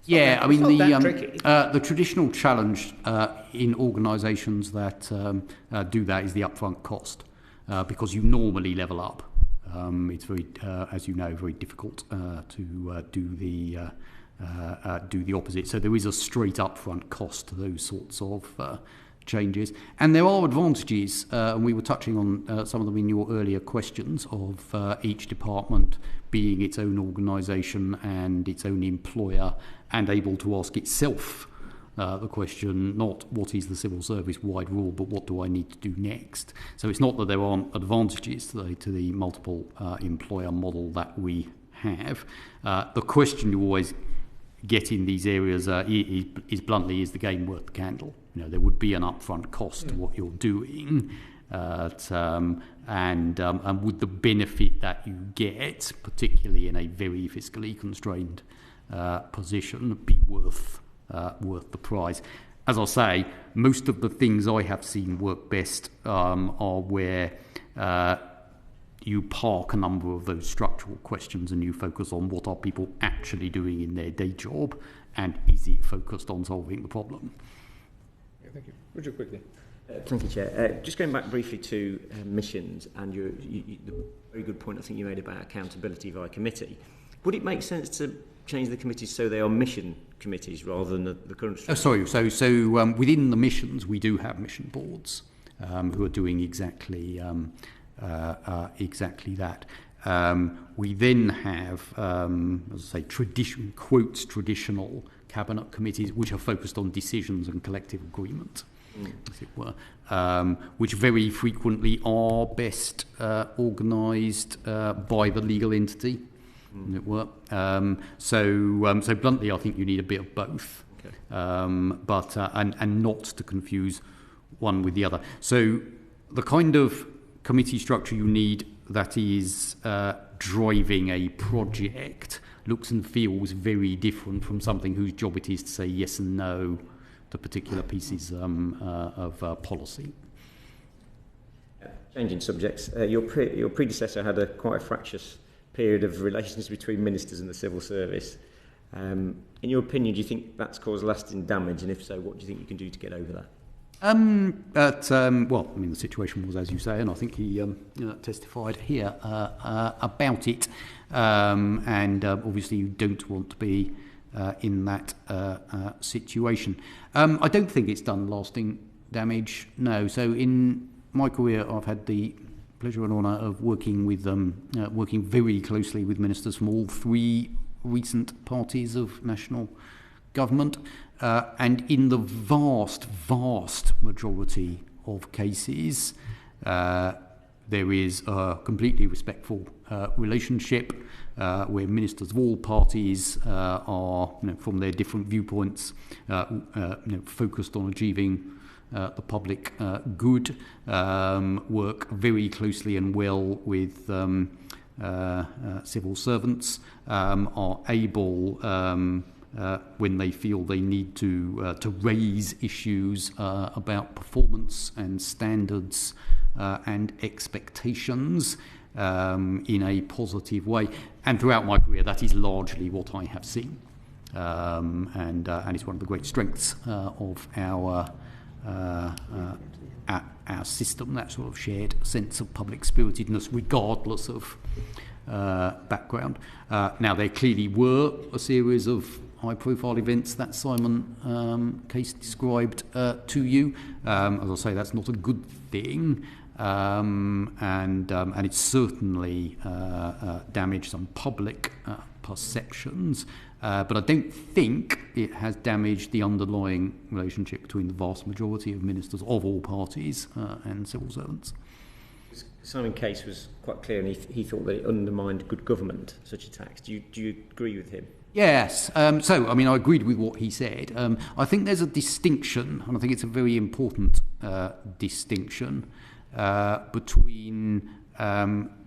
yeah, I mean, the traditional challenge in organisations that do that is the upfront cost, because you normally level up It's very, as you know, very difficult to do the opposite. So there is a straight upfront cost to those sorts of changes. And there are advantages, and we were touching on some of them in your earlier questions, of each department being its own organisation and its own employer and able to ask itself the question, not what is the civil service wide rule, but what do I need to do next? So it's not that there aren't advantages to the multiple employer model that we have. The question you always get in these areas is bluntly, is the game worth the candle? You know, there would be an upfront cost to what you're doing, and would the benefit that you get, particularly in a very fiscally constrained position, be worth the price? As I say, most of the things I have seen work best are where you park a number of those structural questions and you focus on what are people actually doing in their day job, and is it focused on solving the problem? Yeah, thank you. Richard, quickly. Thank you, Chair. Just going back briefly to missions and the very good point I think you made about accountability via committee. Would it make sense to change the committees so they are mission committees rather than the current structure? So within the missions, we do have mission boards who are doing exactly that. We then have, as I say, traditional cabinet committees which are focused on decisions and collective agreement, as it were, which very frequently are best organised by the legal entity, as it were. So bluntly, I think you need a bit of both, okay. But not to confuse one with the other. So the kind of committee structure you need that is driving a project looks and feels very different from something whose job it is to say yes and no to particular pieces of policy. Changing subjects, your predecessor had quite a fractious period of relations between ministers and the civil service. In your opinion, do you think that's caused lasting damage, and if so, what do you think you can do to get over that? Well, I mean, the situation was, as you say, and I think he testified here about it. And obviously, you don't want to be in that situation. I don't think it's done lasting damage. No. So in my career, I've had the pleasure and honour of working very closely with ministers from all three recent parties of national government. And in the vast majority of cases, there is a completely respectful relationship where ministers of all parties are, from their different viewpoints, focused on achieving the public good, work very closely and well with civil servants, are able, when they feel they need to raise issues about performance and standards and expectations in a positive way. And throughout my career, that is largely what I have seen. And it's one of the great strengths of our system, that sort of shared sense of public spiritedness, regardless of background. Now, there clearly were a series of high-profile events that Simon case described to you. As I say, that's not a good thing, and it's certainly damaged some public perceptions. But I don't think it has damaged the underlying relationship between the vast majority of ministers of all parties and civil servants. Simon Case was quite clear, and he thought that it undermined good government, such attacks. Do you agree with him? Yes. So, I mean, I agreed with what he said. I think there's a distinction, and I think it's a very important distinction between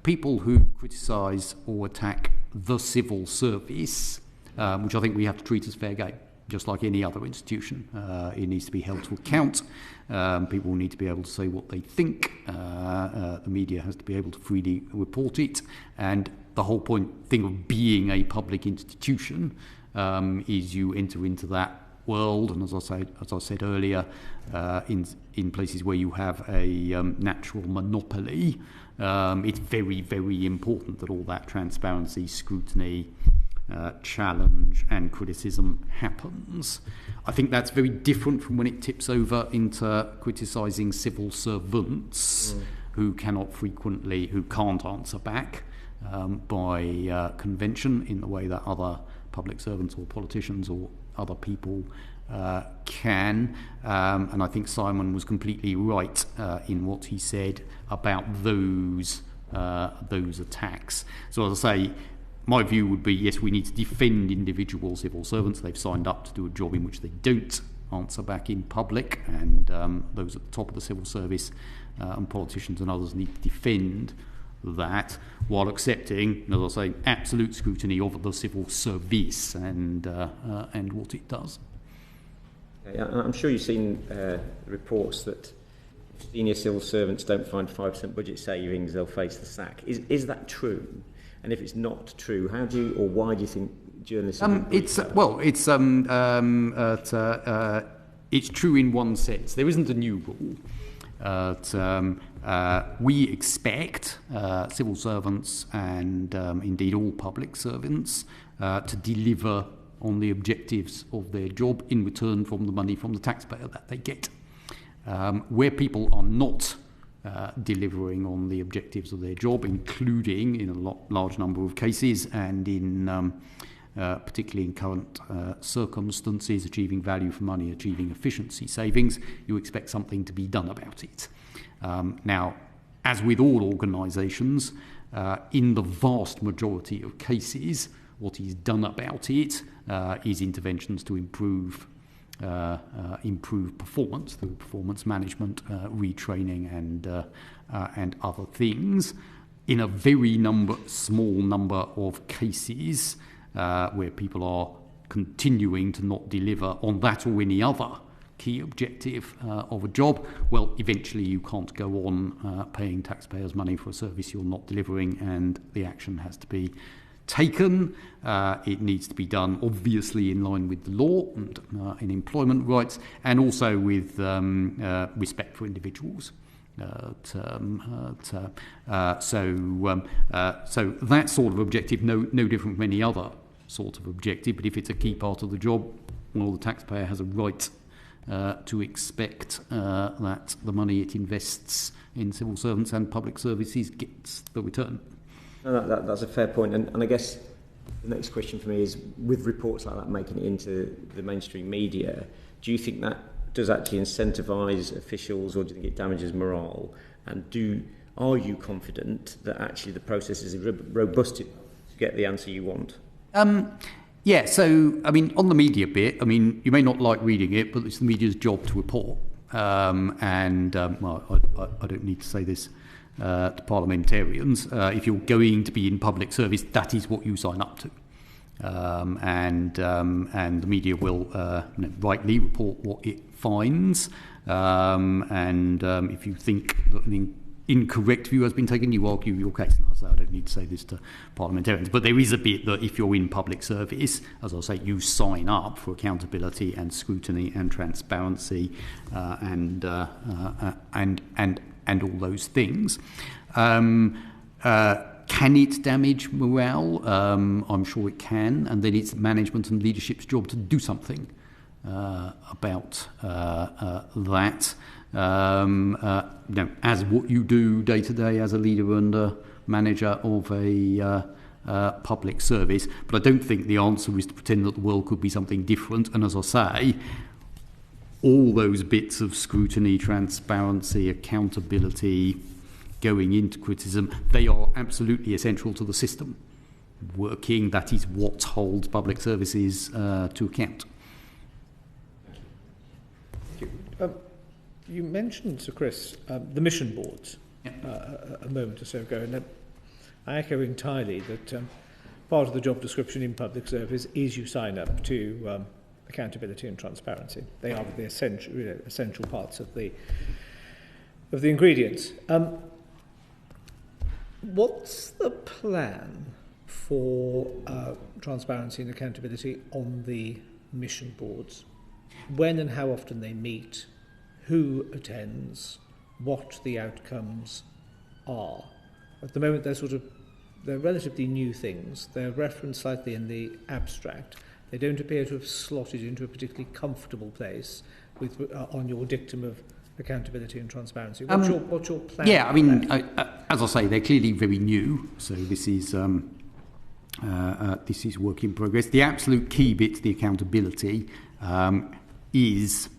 people who criticise or attack the civil service, which I think we have to treat as fair game, just like any other institution. It needs to be held to account. People need to be able to say what they think. The media has to be able to freely report it. And the whole thing of being a public institution is you enter into that world, and as I said earlier, in places where you have a natural monopoly, it's very, very important that all that transparency, scrutiny, challenge and criticism happens. I think that's very different from when it tips over into criticising civil servants who can't answer back by convention in the way that other public servants or politicians or other people can. And I think Simon was completely right in what he said about those attacks. So as I say, my view would be, yes, we need to defend individual civil servants. They've signed up to do a job in which they don't answer back in public, and those at the top of the civil service and politicians and others need to defend that, while accepting, as I say, absolute scrutiny of the civil service and what it does. I'm sure you've seen reports that if senior civil servants don't find 5% budget savings, they'll face the sack. Is that true? And if it's not true, how do you, or why do you think journalists? It's true in one sense. There isn't a new rule. We expect civil servants and indeed all public servants to deliver on the objectives of their job in return from the money from the taxpayer that they get. Where people are not delivering on the objectives of their job, including in a large number of cases and in particularly in current circumstances, achieving value for money, achieving efficiency savings, you expect something to be done about it. Now, as with all organisations, in the vast majority of cases, what is done about it is interventions to improve performance through performance management, retraining, and other things. In a very small number of cases where people are continuing to not deliver on that or any other key objective of a job, well, eventually you can't go on paying taxpayers' money for a service you're not delivering, and the action has to be taken. It needs to be done obviously in line with the law and in employment rights, and also with respect for individuals. So that sort of objective, no different from any other sort of objective, but if it's a key part of the job, well, the taxpayer has a right to expect that the money it invests in civil servants and public services gets the return. No, that's a fair point. And I guess the next question for me is, with reports like that making it into the mainstream media, do you think that does actually incentivise officials, or do you think it damages morale? And are you confident that actually the process is robust enough to get the answer you want? Yeah, so, I mean, on the media bit, I mean, you may not like reading it, but it's the media's job to report. Well, I don't need to say this to parliamentarians. If you're going to be in public service, that is what you sign up to. And the media will rightly report what it finds. If you think that an incorrect view has been taken, you argue your case. So I don't need to say this to parliamentarians, but there is a bit that if you're in public service, as I say, you sign up for accountability and scrutiny and transparency and all those things. Can it damage morale? I'm sure it can, and then it's management and leadership's job to do something about that. As what you do day to day as a leader and a manager of a public service. But I don't think the answer is to pretend that the world could be something different. And as I say, all those bits of scrutiny, transparency, accountability, going into criticism, they are absolutely essential to the system working. That is what holds public services to account. You mentioned, Sir Chris, the mission boards a moment or so ago, and I echo entirely that part of the job description in public service is you sign up to accountability and transparency. They are the essential parts of the ingredients. What's the plan for transparency and accountability on the mission boards? when and how often they meet, who attends, what the outcomes are. At the moment, they're relatively new things. They're referenced slightly in the abstract. They don't appear to have slotted into a particularly comfortable place on your dictum of accountability and transparency. What's your plan? Yeah, I mean, as I say, they're clearly very new, so this is work in progress. The absolute key bit to the accountability is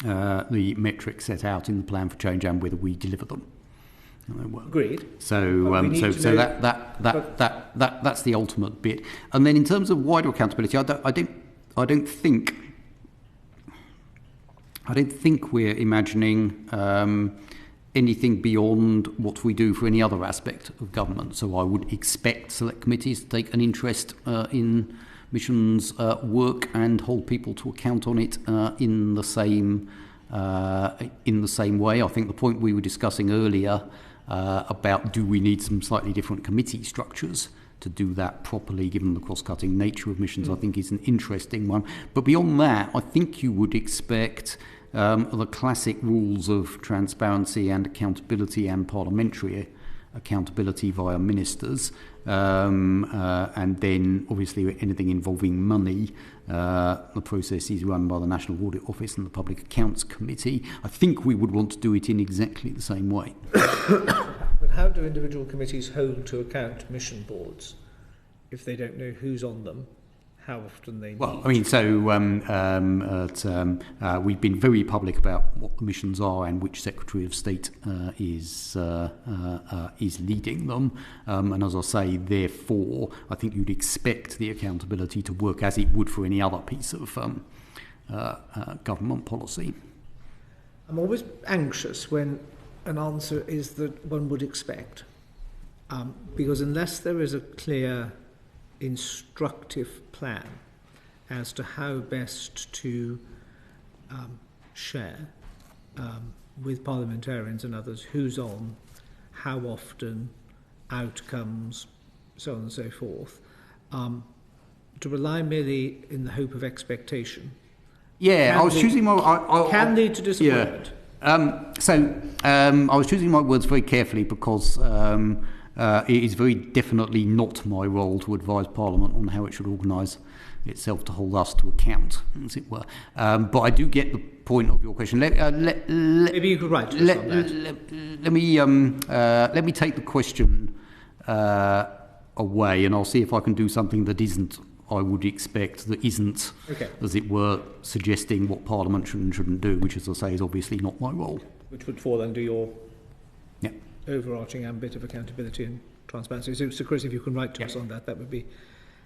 the metrics set out in the plan for change and whether we deliver them. Agreed. So that's the ultimate bit. And then in terms of wider accountability, I don't think we're imagining anything beyond what we do for any other aspect of government. So I would expect select committees to take an interest in missions work and hold people to account on it in the same way. I think the point we were discussing earlier about do we need some slightly different committee structures to do that properly, given the cross-cutting nature of missions, I think is an interesting one. But beyond that, I think you would expect the classic rules of transparency and accountability and parliamentary accountability via ministers, and then obviously anything involving money, the process is run by the National Audit Office and the Public Accounts Committee. I think we would want to do it in exactly the same way. But how do individual committees hold to account mission boards if they don't know who's on them, how often they meet? Well, I mean, so we've been very public about what the missions are and which Secretary of State is leading them. And as I say, therefore, I think you'd expect the accountability to work as it would for any other piece of government policy. I'm always anxious when an answer is that one would expect, because unless there is a clear instructive plan as to how best to share with parliamentarians and others who's on, how often, outcomes, so on and so forth, to rely merely in the hope of expectation. Yeah, I was choosing my... can lead to disappointment. Yeah. I was choosing my words very carefully because it is very definitely not my role to advise Parliament on how it should organise itself to hold us to account, as it were. But I do get the point of your question. Maybe you could write to us on that. Let me take the question away, and I'll see if I can do something that isn't, I would expect, that isn't, as it were, suggesting what Parliament should and shouldn't do, which, as I say, is obviously not my role. Which would fall under your overarching ambit of accountability and transparency. So, Sir Chris, if you can write to us on that, that would be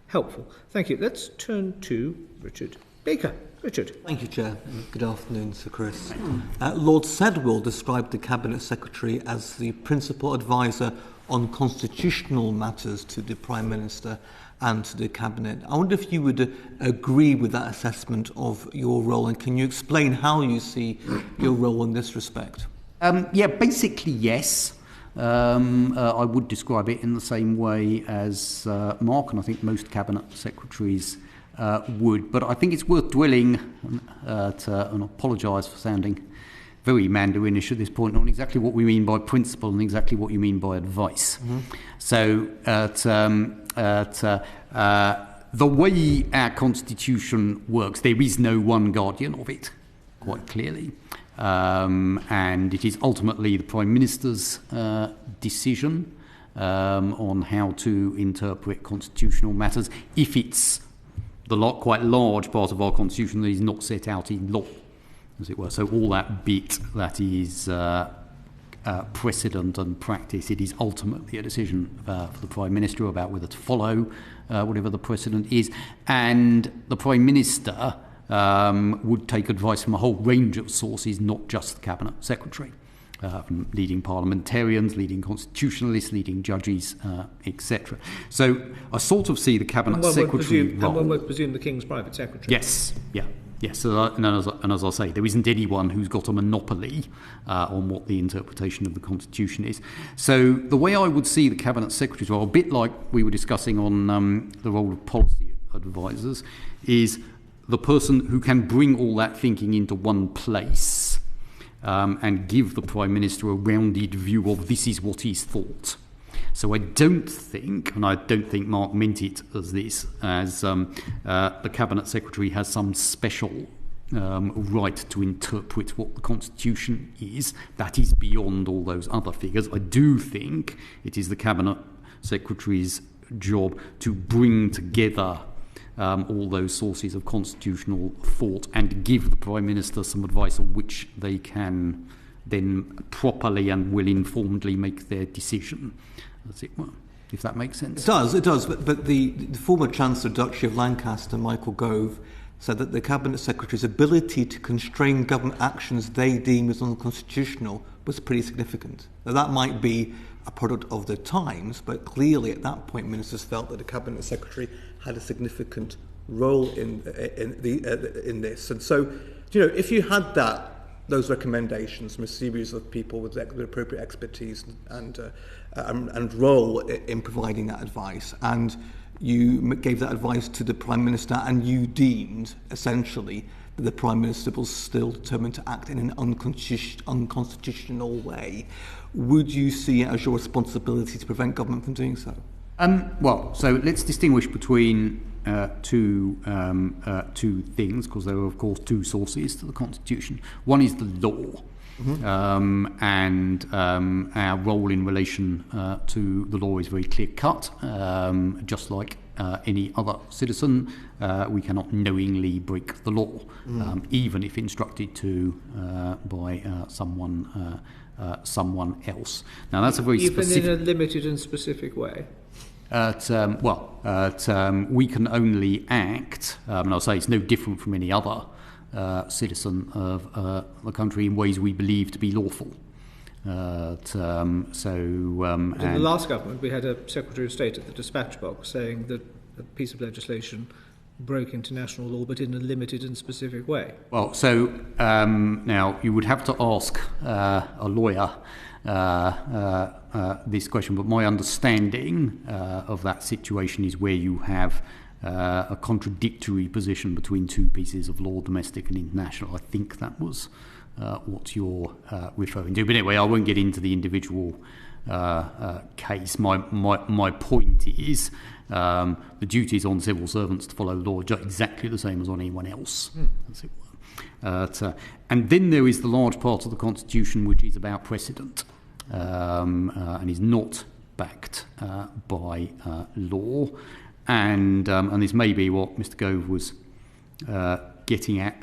helpful. Thank you. Let's turn to Richard Baker. Richard. Thank you, Chair. Good afternoon, Sir Chris. Lord Sedwill described the Cabinet Secretary as the principal advisor on constitutional matters to the Prime Minister and to the Cabinet. I wonder if you would agree with that assessment of your role, and can you explain how you see your role in this respect? Basically, yes. I would describe it in the same way as Mark, and I think most Cabinet Secretaries would. But I think it's worth dwelling and apologise for sounding very Mandarinish at this point, on exactly what we mean by principle and exactly what you mean by advice. Mm-hmm. So the way our Constitution works, there is no one guardian of it, quite clearly. And it is ultimately the Prime Minister's decision on how to interpret constitutional matters, if it's the quite large part of our Constitution that is not set out in law, as it were. So all that bit that is precedent and practice, it is ultimately a decision for the Prime Minister about whether to follow whatever the precedent is. And the Prime Minister would take advice from a whole range of sources, not just the Cabinet Secretary, from leading parliamentarians, leading constitutionalists, leading judges, etc. So I sort of see the Cabinet Secretary role... And one would presume the King's Private Secretary. Yes, yeah. Yes, and as I say, there isn't anyone who's got a monopoly on what the interpretation of the Constitution is. So the way I would see the Cabinet Secretary's role, a bit like we were discussing on the role of policy advisors, is the person who can bring all that thinking into one place and give the Prime Minister a rounded view of this is what he's thought. So I don't think, and I don't think Mark meant it as this, as the Cabinet Secretary has some special right to interpret what the Constitution is. That is beyond all those other figures. I do think it is the Cabinet Secretary's job to bring together all those sources of constitutional thought and give the Prime Minister some advice on which they can then properly and well-informedly make their decision, as it were, if that makes sense. It does. But the former Chancellor Duchy of Lancaster, Michael Gove, said that the Cabinet Secretary's ability to constrain government actions they deem as unconstitutional was pretty significant. Now, that might be a product of the times, but clearly at that point ministers felt that the Cabinet Secretary had a significant role in this. And so, if you had those recommendations from a series of people with the appropriate expertise and role in providing that advice, and you gave that advice to the Prime Minister, and you deemed essentially that the Prime Minister was still determined to act in an unconstitutional way, would you see it as your responsibility to prevent government from doing so? So let's distinguish between two things, because there are, of course, two sources to the Constitution. One is the law, and our role in relation to the law is very clear-cut. Just like any other citizen, we cannot knowingly break the law, even if instructed to by someone else. Now, that's a very specific... Even in a limited and specific way? We can only act, and I'll say it's no different from any other citizen of the country, in ways we believe to be lawful. In the last government, we had a Secretary of State at the dispatch box saying that a piece of legislation broke international law, but in a limited and specific way. Well, so now you would have to ask a lawyer this question, but my understanding of that situation is where you have a contradictory position between two pieces of law, domestic and international. I think that was what you're referring to. But anyway, I won't get into the individual case. My point is the duties on civil servants to follow law are exactly the same as on anyone else. As it were. And then there is the large part of the Constitution which is about precedent and is not backed by law. And this may be what Mr. Gove was getting at.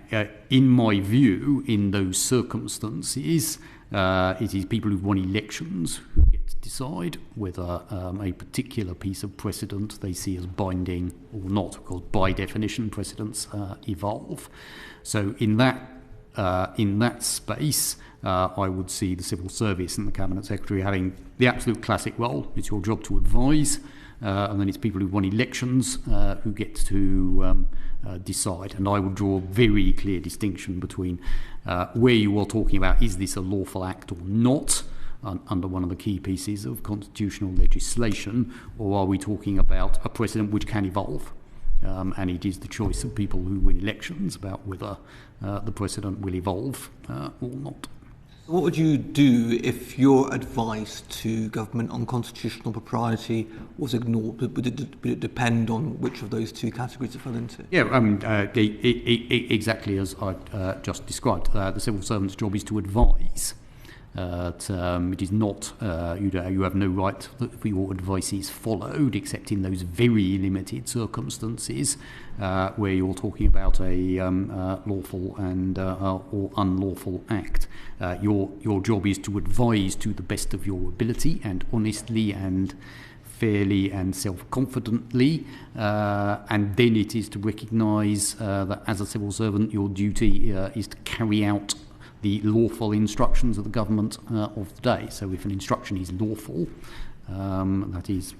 In my view, in those circumstances, it is people who've won elections who get to decide whether a particular piece of precedent they see as binding or not, because by definition precedents evolve. So in that space, I would see the civil service and the Cabinet Secretary having the absolute classic role. It's your job to advise, and then it's people who've won elections who get to decide. And I would draw a very clear distinction between where you are talking about, is this a lawful act or not, under one of the key pieces of constitutional legislation, or are we talking about a precedent which can evolve? And it is the choice of people who win elections about whether the precedent will evolve or not. What would you do if your advice to government on constitutional propriety was ignored? Would it depend on which of those two categories it fell into? Yeah, exactly as I just described. The civil servant's job is to advise. It is not, you have no right for your advice is followed, except in those very limited circumstances where you're talking about a lawful and or unlawful act. Your job is to advise to the best of your ability and honestly and fairly and self-confidently, and then it is to recognise that as a civil servant your duty is to carry out the lawful instructions of the government of the day. So if an instruction is lawful, that is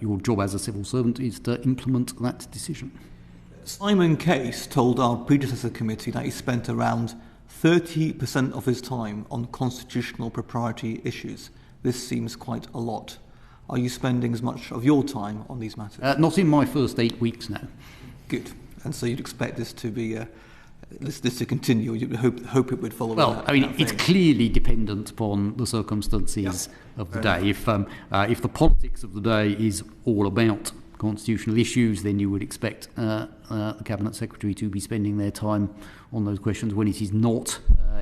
your job as a civil servant is to implement that decision. Simon Case told our predecessor committee that he spent around 30% of his time on constitutional propriety issues. This seems quite a lot. Are you spending as much of your time on these matters? Not in my first 8 weeks now. Good. and so you'd expect this to be this to continue. You'd hope it would follow. Well, it's clearly dependent upon the circumstances of the day. If the politics of the day is all about constitutional issues, then you would expect the Cabinet Secretary to be spending their time on those questions. When it is not,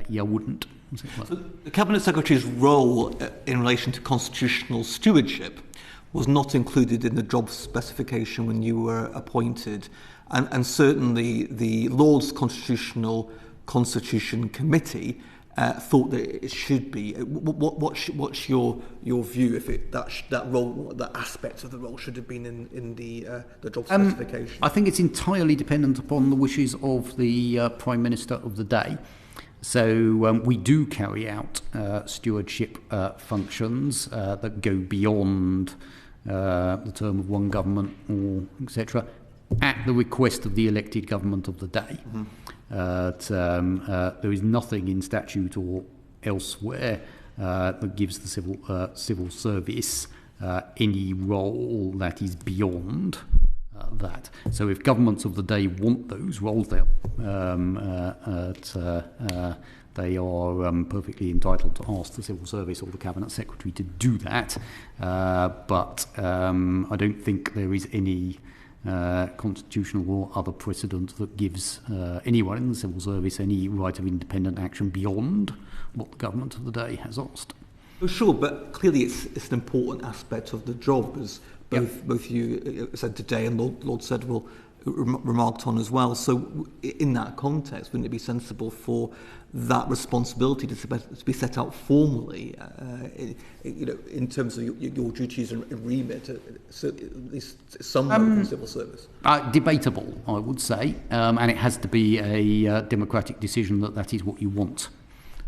you wouldn't. So the Cabinet Secretary's role in relation to constitutional stewardship was not included in the job specification when you were appointed, and certainly the Lords Constitution Committee thought that it should be. What's your view if that role, that aspect of the role, should have been in the job specification? I think it's entirely dependent upon the wishes of the Prime Minister of the day. So we do carry out stewardship functions that go beyond the term of one government, or etc., at the request of the elected government of the day. There is nothing in statute or elsewhere that gives the civil service any role that is beyond that. So if governments of the day want those roles, they are perfectly entitled to ask the civil service or the Cabinet Secretary to do that. But I don't think there is any constitutional or other precedent that gives anyone in the civil service any right of independent action beyond what the government of the day has asked. Oh, sure, but clearly it's an important aspect of the job, as both you said today and Lord Sedwill remarked on as well. So in that context, wouldn't it be sensible for that responsibility to be set out formally, in terms of your duties and remit, at least some in civil service? Debatable, I would say, and it has to be a democratic decision that is what you want,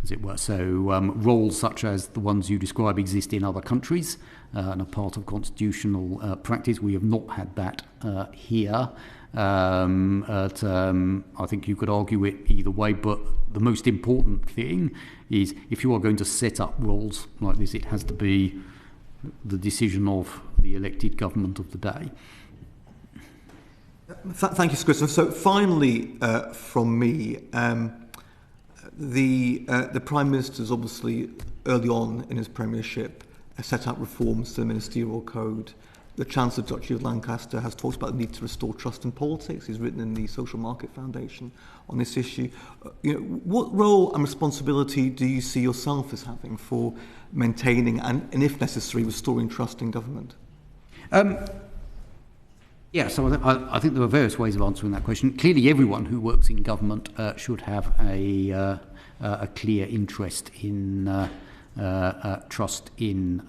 as it were. So roles such as the ones you describe exist in other countries and are part of constitutional practice. We have not had that here. I think you could argue it either way, but the most important thing is if you are going to set up roles like this, it has to be the decision of the elected government of the day. Thank you, Sir Christopher. So finally, from me, the Prime Minister's obviously early on in his premiership set out reforms to the ministerial code. The Chancellor, Duchy of Lancaster, has talked about the need to restore trust in politics. He's written in the Social Market Foundation on this issue. What role and responsibility do you see yourself as having for maintaining and if necessary, restoring trust in government? So I think there are various ways of answering that question. Clearly, everyone who works in government should have a clear interest in trust in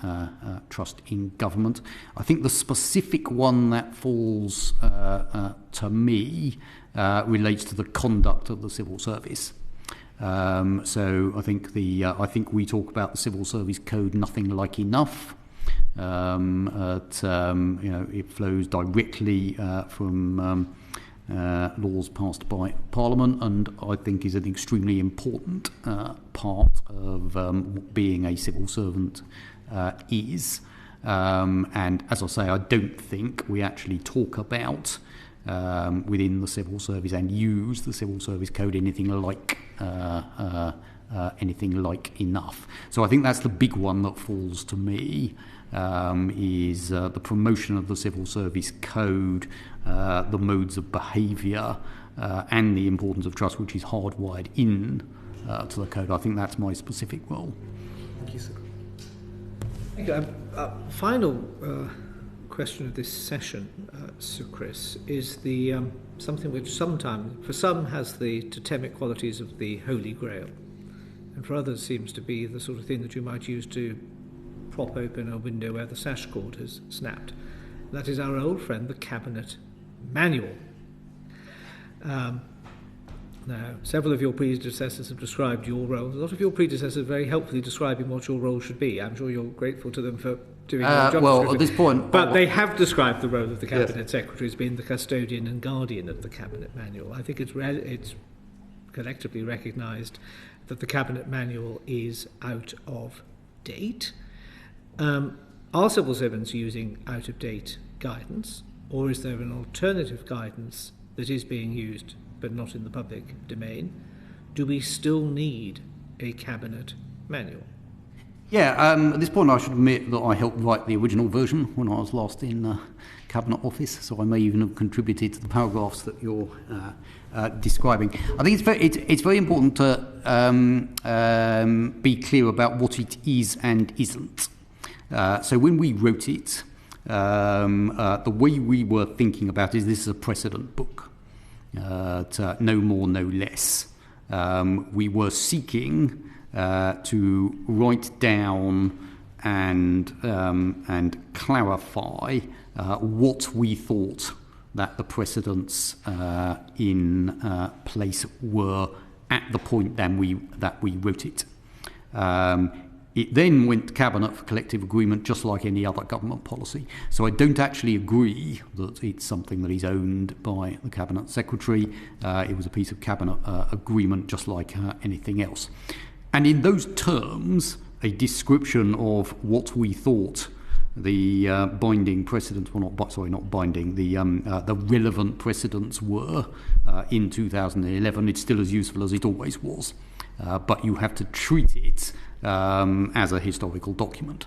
government. I think the specific one that falls to me relates to the conduct of the civil service. So I think we talk about the Civil Service Code nothing like enough. It flows directly from laws passed by Parliament, and I think is an extremely important part of what being a civil servant is. And as I say, I don't think we actually talk about within the civil service and use the Civil Service Code anything like enough. So I think that's the big one that falls to me. Is the promotion of the Civil Service Code, the modes of behaviour, and the importance of trust, which is hardwired in to the code. I think that's my specific role. Thank you, sir. Thank you. Final question of this session, Sir Chris, is the something which sometimes, for some, has the totemic qualities of the Holy Grail, and for others seems to be the sort of thing that you might use to prop open a window where the sash cord has snapped. That is our old friend, the Cabinet Manual. Now, several of your predecessors have described your role. A lot of your predecessors very helpfully describing what your role should be. I'm sure you're grateful to them for doing their job. Well, at this point... But they have described the role of the Cabinet Secretary as being the custodian and guardian of the Cabinet Manual. I think it's collectively recognised that the Cabinet Manual is out of date. Are civil servants using out-of-date guidance, or is there an alternative guidance that is being used but not in the public domain, do we still need a cabinet manual? Yeah, at this point I should admit that I helped write the original version when I was last in Cabinet Office, so I may even have contributed to the paragraphs that you're describing. I think it's very important to be clear about what it is and isn't. So when we wrote it, the way we were thinking about it is this is a precedent book, no more, no less. We were seeking to write down and clarify what we thought that the precedents in place were at the point that we wrote it. It then went to Cabinet for collective agreement, just like any other government policy. So I don't actually agree that it's something that is owned by the Cabinet Secretary. It was a piece of Cabinet agreement, just like anything else. And in those terms, a description of what we thought the binding precedents, not binding, the relevant precedents were in 2011, it's still as useful as it always was. But you have to treat it as a historical document.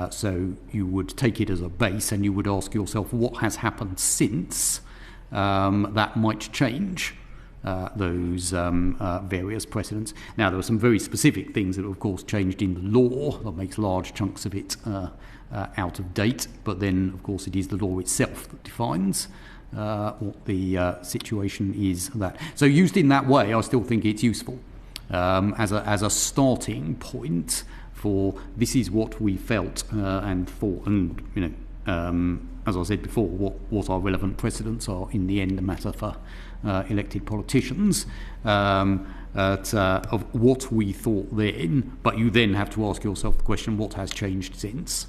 So you would take it as a base and you would ask yourself what has happened since that might change those various precedents. Now, there are some very specific things that, of course, changed in the law that makes large chunks of it out of date, but then, of course, it is the law itself that defines what the situation is. So used in that way, I still think it's useful as a starting point for this is what we felt and thought, and as I said before, what our relevant precedents are in the end a matter for elected politicians of what we thought then, but you then have to ask yourself the question, what has changed since,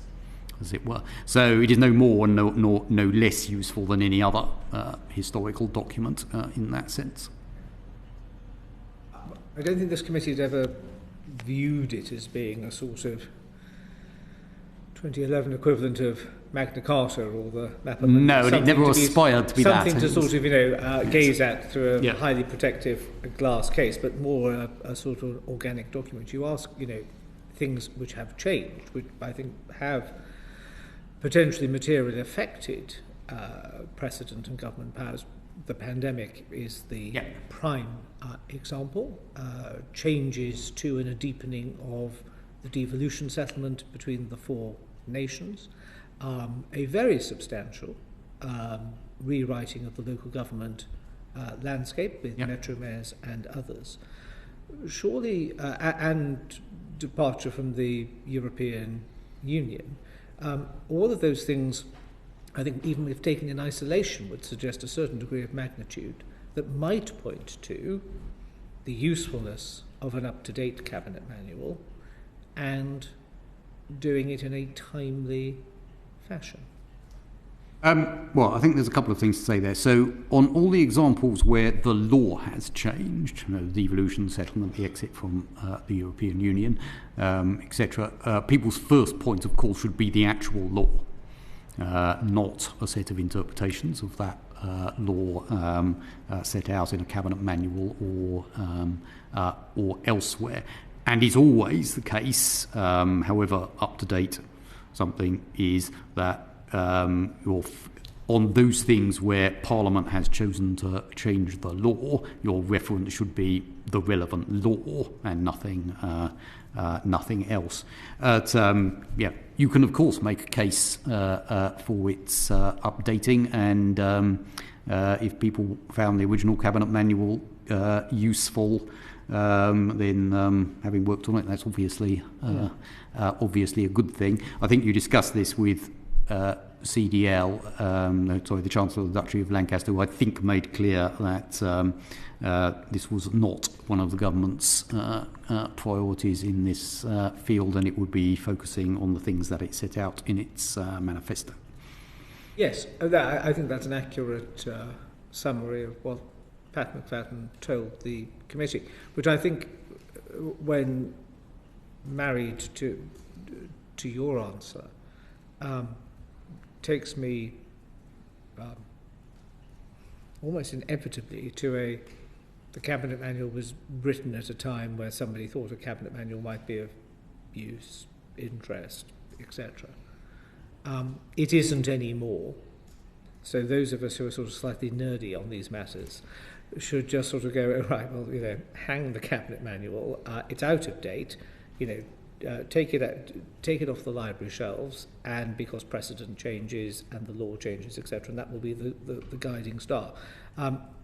as it were. So it is no more and no less useful than any other historical document in that sense. I don't think this committee has ever viewed it as being a sort of 2011 equivalent of Magna Carta or the Map of London. No, and it never aspired to be that. Something to sort of, gaze at through a highly protective glass case, but more a sort of organic document. You ask, things which have changed, which I think have potentially materially affected precedent and government powers. The pandemic is the prime example. Changes to and a deepening of the devolution settlement between the four nations. A very substantial rewriting of the local government landscape with metro mayors and others. Surely, and departure from the European Union, all of those things, I think, even if taken in isolation, would suggest a certain degree of magnitude that might point to the usefulness of an up-to-date cabinet manual and doing it in a timely fashion. Well, I think there's a couple of things to say there. So on all the examples where the law has changed, the devolution settlement, the exit from the European Union, etc., people's first point, of course, should be the actual law. Not a set of interpretations of that law set out in a cabinet manual or elsewhere. And it's always the case, however up to date something is, that on those things where Parliament has chosen to change the law, your reference should be the relevant law and nothing else. You can of course make a case for its updating, and if people found the original cabinet manual useful, then having worked on it, that's obviously a good thing. I think you discussed this with CDL, the Chancellor of the Duchy of Lancaster, who I think made clear that this was not one of the government's priorities in this field, and it would be focusing on the things that it set out in its manifesto. Yes, I think that's an accurate summary of what Pat McFadden told the committee, which I think, when married to your answer, takes me almost inevitably to the Cabinet Manual was written at a time where somebody thought a Cabinet Manual might be of use, interest, etc. It isn't anymore. So those of us who are sort of slightly nerdy on these matters should just sort of go, oh, right, well, hang the Cabinet Manual. It's out of date. Take it off the library shelves, and because precedent changes and the law changes, etc., and that will be the guiding star.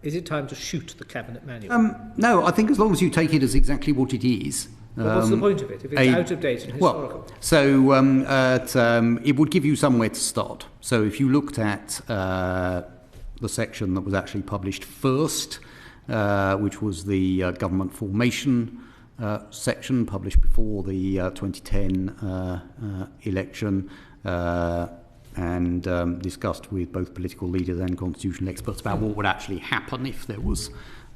Is it time to shoot the Cabinet Manual? No, I think as long as you take it as exactly what it is. But what's the point of it if it's out of date and historical? Well, so it would give you somewhere to start. So if you looked at the section that was actually published first, which was the government formation section published before the 2010 election, and discussed with both political leaders and constitutional experts about what would actually happen if there was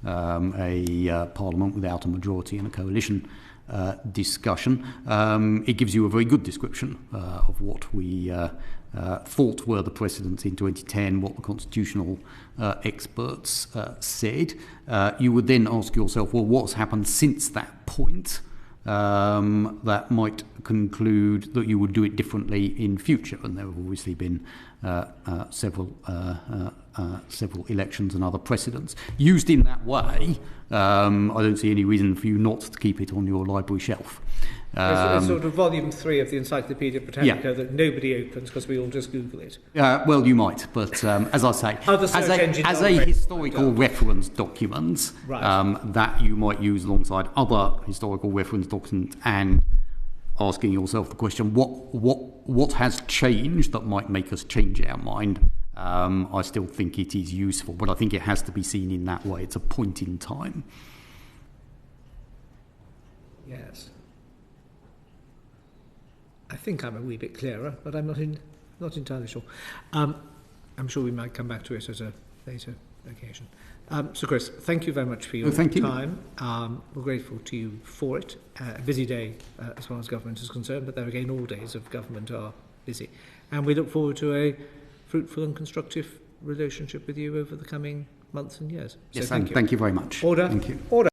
a parliament without a majority and a coalition discussion. It gives you a very good description of what we thought were the precedents in 2010, what the constitutional experts said. You would then ask yourself, well, what's happened since that point that might conclude that you would do it differently in future? And there have obviously been several elections and other precedents. Used in that way, I don't see any reason for you not to keep it on your library shelf. It's sort of volume 3 of the Encyclopedia Britannica that nobody opens because we all just Google it. Well, you might, but as I say, as a historical reference document, that you might use alongside other historical reference documents, and asking yourself the question, what has changed that might make us change our mind? I still think it is useful, but I think it has to be seen in that way. It's a point in time. Yes. I think I'm a wee bit clearer, but I'm not entirely sure. I'm sure we might come back to it at a later occasion. So, Chris, thank you very much for your time. We're grateful to you for it. A busy day as far as government is concerned, but there again, all days of government are busy. And we look forward to a fruitful and constructive relationship with you over the coming months and years. Yes, so thank you very much. Order. Thank you. Order.